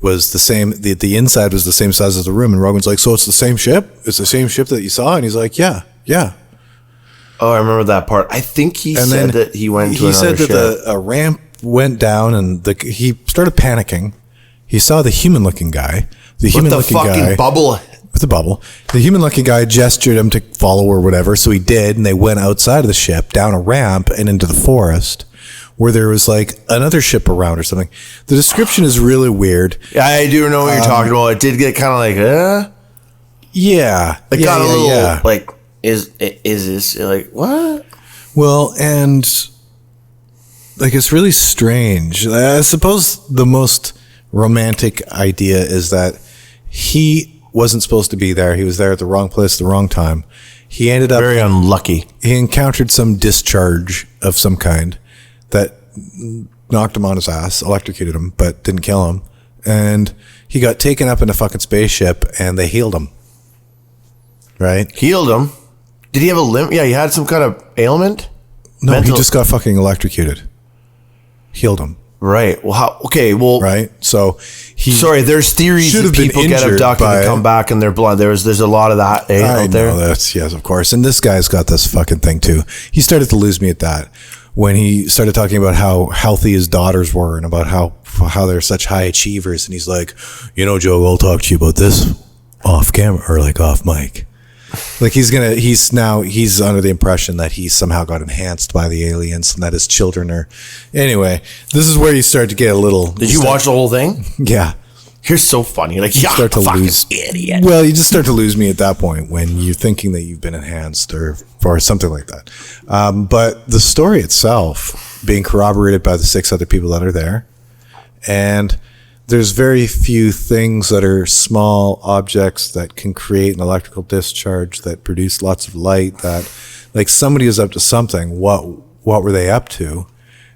was the same. The inside was the same size as the room. And Rogan's like, so it's the same ship? It's the same ship that you saw? And he's like, yeah. Oh, I remember that part. I think he said that he went to another ship. He said that a ramp went down and he started panicking. He saw the human-looking guy. The bubble. With the bubble. The human-looking guy gestured him to follow or whatever, so he did, and they went outside of the ship, down a ramp, and into the forest, where there was like another ship around or something. The description is really weird. Yeah, I do know what you're talking about. It did get kind of like, Yeah. It got a little, like, is this, like, what? Well, and, like, it's really strange. I suppose the most romantic idea is that he wasn't supposed to be there. He was there at the wrong place at the wrong time. He ended up very unlucky. He encountered some discharge of some kind that knocked him on his ass, electrocuted him, but didn't kill him. And he got taken up in a fucking spaceship and they healed him. Right? Healed him? Did he have a limp? Yeah, he had some kind of ailment? No, he just got fucking electrocuted. Healed him. Right. Well, how? Okay. Well, right. So there's theories that people get abducted and come back in their blood. There's a lot of that out there. Yes, of course. And this guy's got this fucking thing too. He started to lose me at that when he started talking about how healthy his daughters were and about how they're such high achievers. And he's like, Joe, I'll talk to you about this off camera or like off mic. Like he's under the impression that he's somehow got enhanced by the aliens and that his children are. Anyway, this is where you start to get a little. Did you watch the whole thing? Yeah. You're so funny. Like, you start to lose. Idiot. Well, you just start to lose me at that point when you're thinking that you've been enhanced or something like that. But the story itself being corroborated by the 6 other people that are there, and there's very few things that are small objects that can create an electrical discharge that produce lots of light, that like somebody is up to something. What were they up to?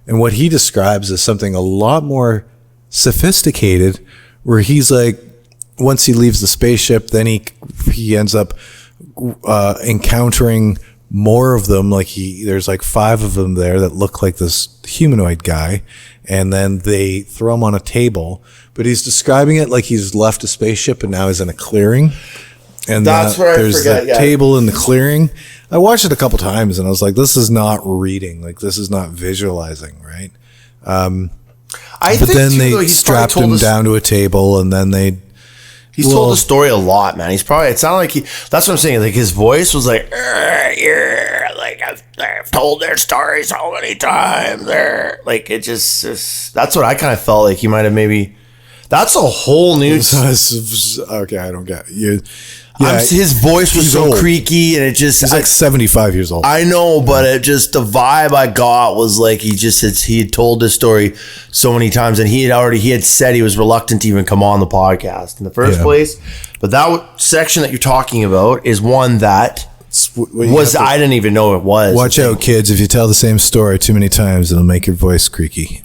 And what he describes as something a lot more sophisticated, where he's like, once he leaves the spaceship, then he ends up encountering more of them. Like there's like 5 of them there that look like this humanoid guy, and then they throw him on a table. But he's describing it like he's left a spaceship and now he's in a clearing. And that's where there's the table in the clearing. I watched it a couple times and I was like, this is not reading. Like, this is not visualizing, right? But then they strapped him down to a table, and then he's told the story a lot, man. It sounded like that's what I'm saying. Like, his voice was like, like I've told their story so many times. Like, it just that's what I kind of felt like he might have maybe. That's a whole new. Okay, I don't get you. Yeah, his voice was so old. Creaky, and he's like 75 years old. I know, but it just, the vibe I got was like he had told this story so many times, and he had said he was reluctant to even come on the podcast in the first place. But that section that you're talking about is one that I didn't even know it was. Watch out, kids! If you tell the same story too many times, it'll make your voice creaky.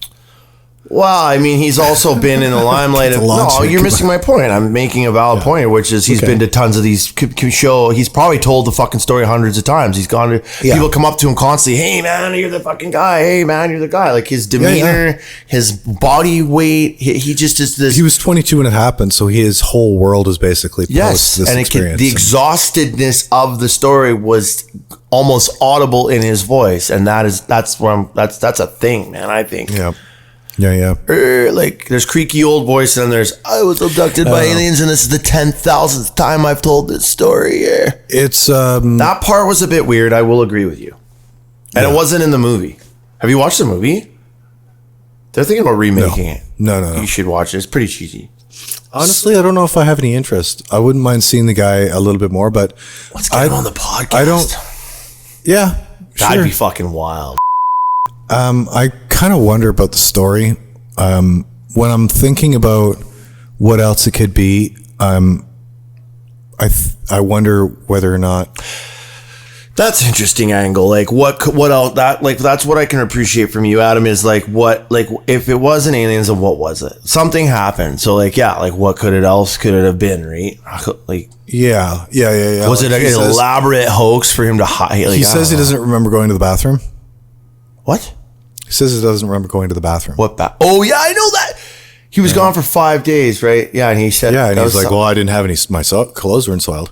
Well, I mean, he's also been in the limelight of... No, you're missing my point. I'm making a valid point, which is he's been to tons of these show. He's probably told the fucking story hundreds of times. He's gone to... People come up to him constantly, hey, man, you're the fucking guy. Hey, man, you're the guy. Like, his demeanor, his body weight, he just is this... He was 22 when it happened, so his whole world is basically post this experience. The exhaustedness of the story was almost audible in his voice, and that's a thing, man, I think. Yeah. Yeah. Like, there's creaky old voice, and then there's, I was abducted by aliens, and this is the 10,000th time I've told this story. It's that part was a bit weird. I will agree with you, and it wasn't in the movie. Have you watched the movie? They're thinking about remaking it. No. You should watch it. It's pretty cheesy. Honestly, I don't know if I have any interest. I wouldn't mind seeing the guy a little bit more, but let's get him on the podcast. I don't. Yeah, that'd be fucking wild. I kind of wonder about the story. When I'm thinking about what else it could be, I wonder whether or not. That's an interesting angle. Like, what else? That's what I can appreciate from you, Adam. Is like, if it wasn't aliens, then what was it? Something happened. So what could it have been, right? Like, yeah. Was it an elaborate hoax for him to hide? He says he doesn't remember going to the bathroom. What? He says he doesn't remember going to the bathroom. What Oh, yeah, I know that. He was gone for 5 days, right? Yeah, and he said... Yeah, and he's like, well, I didn't have any... My clothes were in soiled.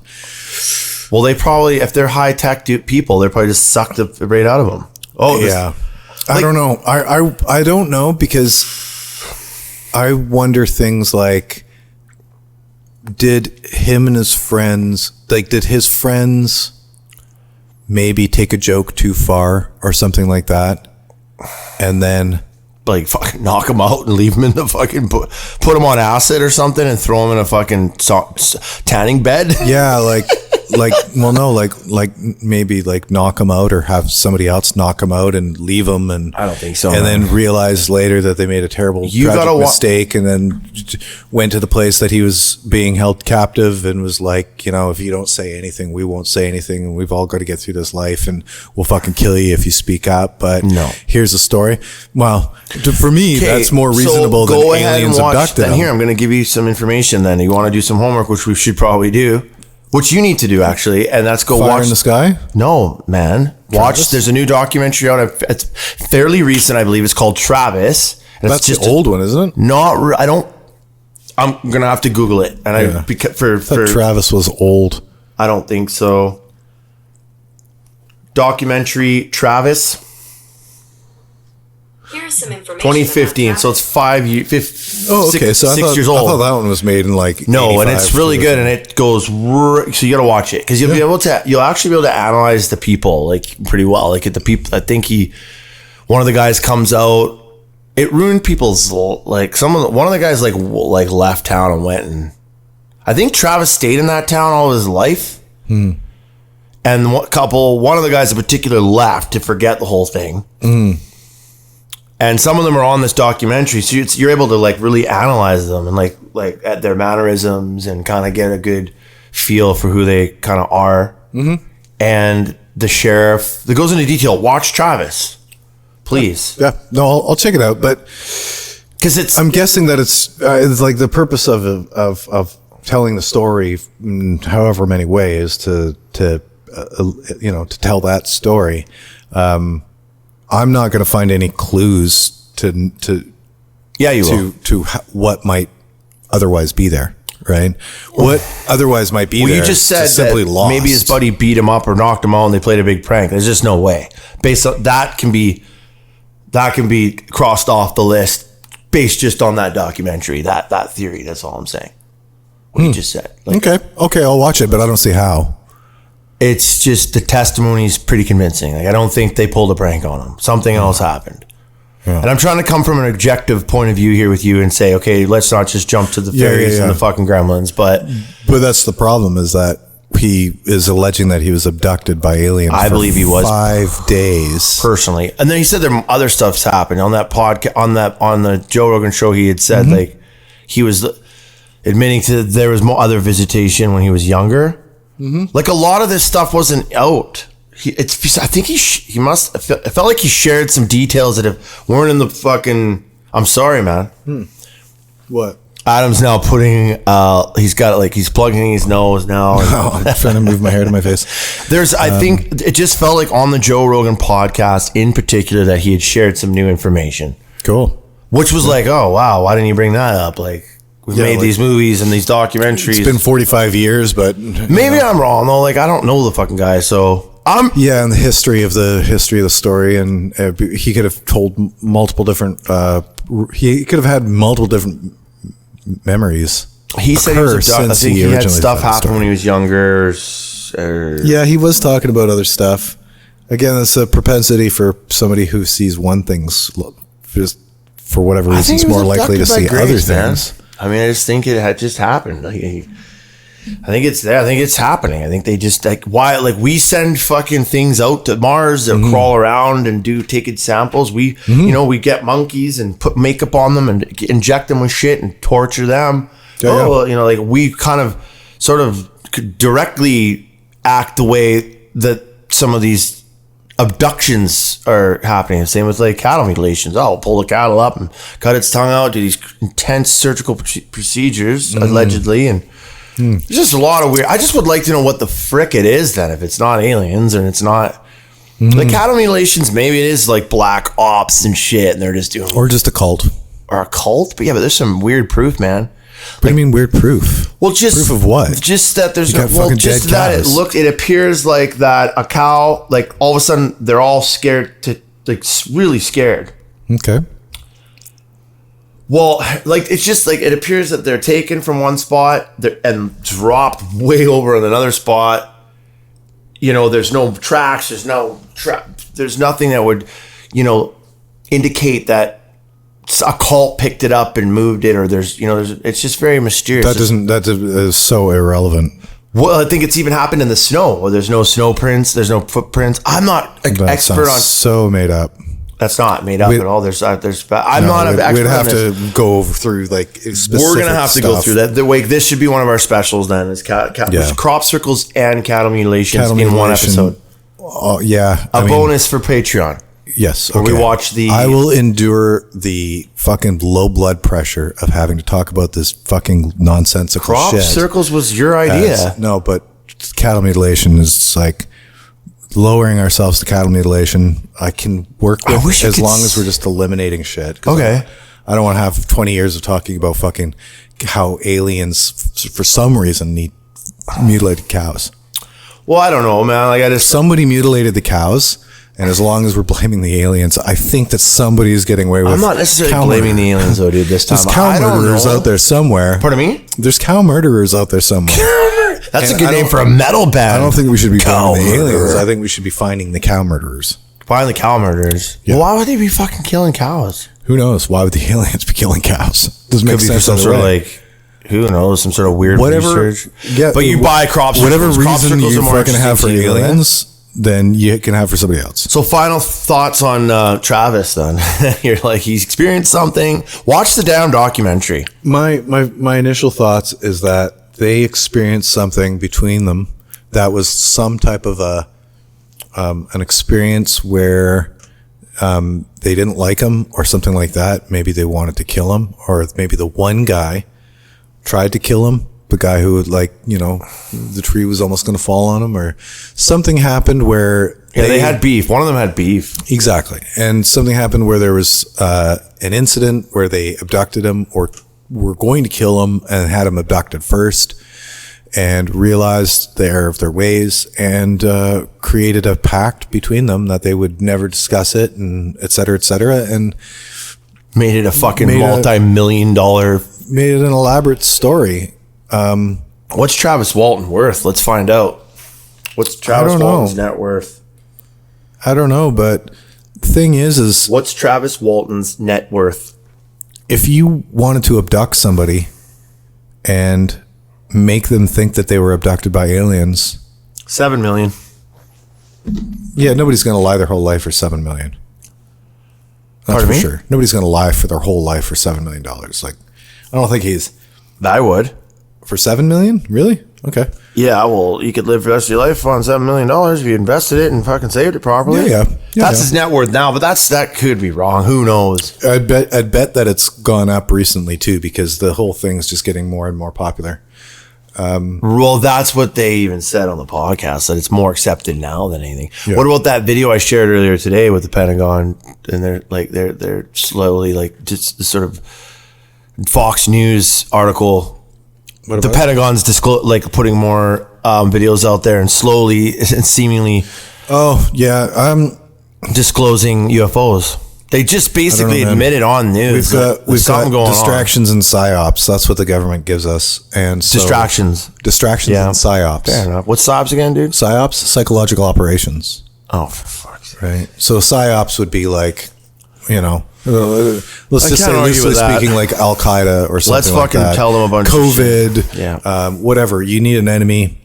Well, they probably... If they're high-tech people, they probably just sucked it right out of them. Oh, yeah. I don't know. I don't know, because I wonder things like... Did him and his friends... did his friends maybe take a joke too far or something like that? And then fucking knock him out and leave him in the fucking put him on acid or something and throw him in a fucking tanning bed. Yeah, maybe knock him out or have somebody else knock him out and leave him, and I don't think so. And then realize later that they made a terrible tragic mistake, and then went to the place that he was being held captive and was like, if you don't say anything, we won't say anything, and we've all got to get through this life, and we'll fucking kill you if you speak up. But no, here's the story. Well, for me, that's more reasonable than aliens abducted him. Here, I'm going to give you some information. Then you want to do some homework, which we should probably do. What you need to do, actually, and that's go watch... Fire in the Sky? No, man. Watch, there's a new documentary out. It's fairly recent, I believe. It's called Travis. And that's just the old one, isn't it? I'm going to have to Google it. And I thought Travis was old. I don't think so. Documentary Travis. Here's some information. 2015, so it's 5 years. 6 years old. I thought that one was made in no, and it's really good, and it goes. So you got to watch it because you'll actually be able to analyze the people pretty well. At the people, I think one of the guys comes out. It ruined people's one of the guys left town and went, and I think Travis stayed in that town all his life. And one of the guys in particular left to forget the whole thing. And some of them are on this documentary, so you're able to really analyze them and at their mannerisms and kind of get a good feel for who they kind of are. And the sheriff that goes into detail. Watch Travis, please. Yeah, no, I'll check it out. But because I'm guessing that it's the purpose of telling the story in however many ways to to tell that story, I'm not going to find any clues to what might otherwise be there. Right. What otherwise might be there. You just said simply that lost. maybe his buddy beat him up or knocked him out and they played a big prank. There's just no way. Based on that can be crossed off the list based just on that documentary, that theory. That's all I'm saying. What you just said. Okay, I'll watch it, but I don't see how. It's just the testimony is pretty convincing. Like, I don't think they pulled a prank on him. Something else happened. Yeah. And I'm trying to come from an objective point of view here with you and say, okay, let's not just jump to the fairies and the fucking gremlins. But that's the problem, is that he is alleging that he was abducted by aliens. I believe he was 5 days personally. And then he said there other stuff's happened on that podcast, on the Joe Rogan show. He had said like he was admitting to there was more other visitation when he was younger. Like a lot of this stuff wasn't out. I think he must. It felt like he shared some details that weren't in the fucking. I'm sorry, man. What? Adam's now putting. He's plugging his nose now. I'm trying to move my hair to my face. I think it just felt like on the Joe Rogan podcast in particular that he had shared some new information. Cool. Which was like, oh wow, why didn't you bring that up? Like, we've made these movies and these documentaries. It's been 45 years, but maybe I'm wrong though. Like, I don't know the fucking guy, so. And the history of the story, and he could have told multiple different. He could have had multiple different memories. He said he was I think he had stuff happen when he was younger. Yeah, he was talking about other stuff. Again, it's a propensity for somebody who sees one thing, just for whatever reason, is more likely to see other things. I mean, I just think it had just happened. I think it's there. I think it's happening. I think they just we send fucking things out to Mars that crawl around and take samples. We, we get monkeys and put makeup on them and inject them with shit and torture them. We kind of sort of directly act the way that some of these abductions are happening. Same with like cattle mutilations. Oh, pull the cattle up and cut its tongue out, do these intense surgical procedures, allegedly, and there's just a lot of weird. I just would like to know what the frick it is then, if it's not aliens and it's not like cattle mutilations. Maybe it is like black ops and shit, and they're just doing, or just a cult, but there's some weird proof, man. What do you mean weird proof? Well, just proof of what? Just that there's just that it appears like that a cow, like all of a sudden they're all scared really scared. Okay. Well, like it's just like it appears that they're taken from one spot and dropped way over in another spot. There's no tracks. There's nothing that would, indicate that a cult picked it up and moved it, or it's just very mysterious. That is so irrelevant. Well, I think it's even happened in the snow, where there's no snow prints, there's no footprints. I'm not an expert on. So made up. That's not made up at all. I'm not an expert. We'd have to go through specific We're gonna have to go through that. This should be one of our specials. Then is crop circles and cattle mutilations in one episode. Oh yeah, a bonus for Patreon. Yes, okay. Where we watch I will endure the fucking low blood pressure of having to talk about this fucking nonsensical shit. Crop circles was your idea. No, but cattle mutilation is like lowering ourselves to cattle mutilation. I can work with as long as we're just eliminating shit. Okay. I don't want to have 20 years of talking about fucking how aliens for some reason need mutilated cows. Well, I don't know, man. Somebody mutilated the cows. And as long as we're blaming the aliens, I think that somebody is getting away with. I'm not necessarily blaming the aliens, though, dude. This time, there's cow murderers out there somewhere. Pardon me? There's cow murderers out there somewhere. That's a good name for a metal band. I don't think we should be blaming the aliens. I think we should be finding the cow murderers. Find the cow murderers. Yeah. Well, why would they be fucking killing cows? Who knows? Why would the aliens be killing cows? Doesn't make sense. Some sort of who knows? Some sort of weird research. Yeah, but you buy crop circles. Whatever reason you fucking have for aliens, than you can have for somebody else. So final thoughts on Travis then. You're like, he's experienced something. Watch the damn documentary. My initial thoughts is that they experienced something between them that was some type of an experience where they didn't like him or something like that. Maybe they wanted to kill him, or maybe the one guy tried to kill him the guy who would the tree was almost going to fall on him, or something happened where they had beef. One of them had beef. Exactly. And something happened where there was an incident where they abducted him or were going to kill him and had him abducted first, and realized the error of their ways, and created a pact between them that they would never discuss it, and et cetera, and made it a fucking multi-million-dollar... Made it an elaborate story. What's Travis Walton worth? Let's find out. What's Travis Walton's net worth? I don't know, but the thing is... What's Travis Walton's net worth? If you wanted to abduct somebody and make them think that they were abducted by aliens... $7 million. Yeah, nobody's going to lie their whole life for $7 million. That's Pardon for me? sure. Nobody's going to lie for their whole life for $7 million. Like, I don't think he's... I would. For $7 million? Really? Okay. Yeah, well, you could live the rest of your life on $7 million if you invested it and fucking saved it properly. Yeah. That's his net worth now, but that could be wrong. Who knows? I'd bet that it's gone up recently too, because the whole thing's just getting more and more popular. Well, that's what they even said on the podcast, that it's more accepted now than anything. Yeah. What about that video I shared earlier today with the Pentagon? And they're slowly just the sort of Fox News article. The Pentagon's putting more videos out there and slowly and seemingly disclosing UFOs. They just basically admitted on news we've got going distractions and psyops. That's what the government gives us. And so distractions and psyops. Fair enough. What's psyops again, dude? Psyops, psychological operations. Oh, for fuck's sake. Right. So psyops would be let's just say loosely speaking, like Al Qaeda or something. Let's fucking like that. tell them a bunch COVID, of shit. Yeah. Whatever. You need an enemy.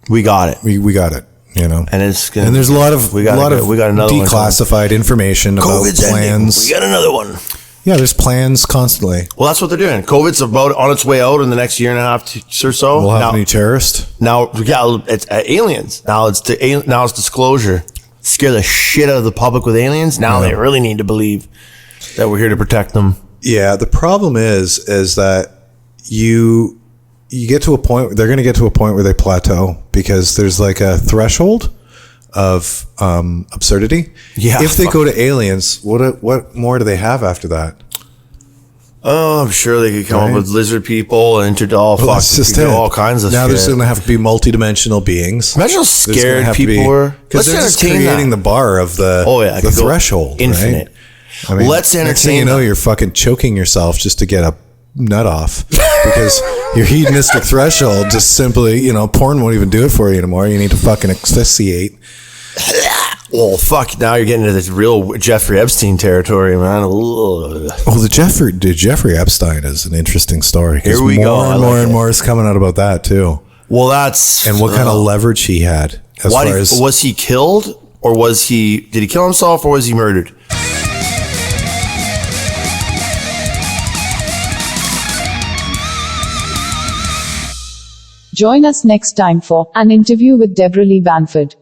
We got it. We got it. And there's a lot of declassified information about plans. We got another one. Yeah, there's plans constantly. Well, that's what they're doing. COVID's about on its way out in the next year and a half or so. We'll have a new terrorist. Now, it's aliens. Now it's disclosure. Scare the shit out of the public with aliens. Now they really need to believe that we're here to protect them. Yeah, the problem is that you get to a point, they're going to get to a point where they plateau, because there's like a threshold of absurdity. Yeah. If they go to aliens, what more do they have after that? Oh, I'm sure they could come up with lizard people and all kinds of shit. Now there's going to have to be multidimensional beings. Imagine how scared people were. Because they're just creating the bar of the threshold. Infinite. Right? I mean, let's entertain. Next thing you know, you're fucking choking yourself just to get a nut off, because your hedonistic threshold just simply, porn won't even do it for you anymore. You need to fucking asphyxiate. Well, fuck! Now you're getting into this real Jeffrey Epstein territory, man. Well, the Jeffrey Epstein is an interesting story. Here we go. More and more is coming out about that too. Well, that's and what kind of leverage he had. Was he killed, or did he kill himself, or was he murdered? Join us next time for an interview with Deborah Lee Banford.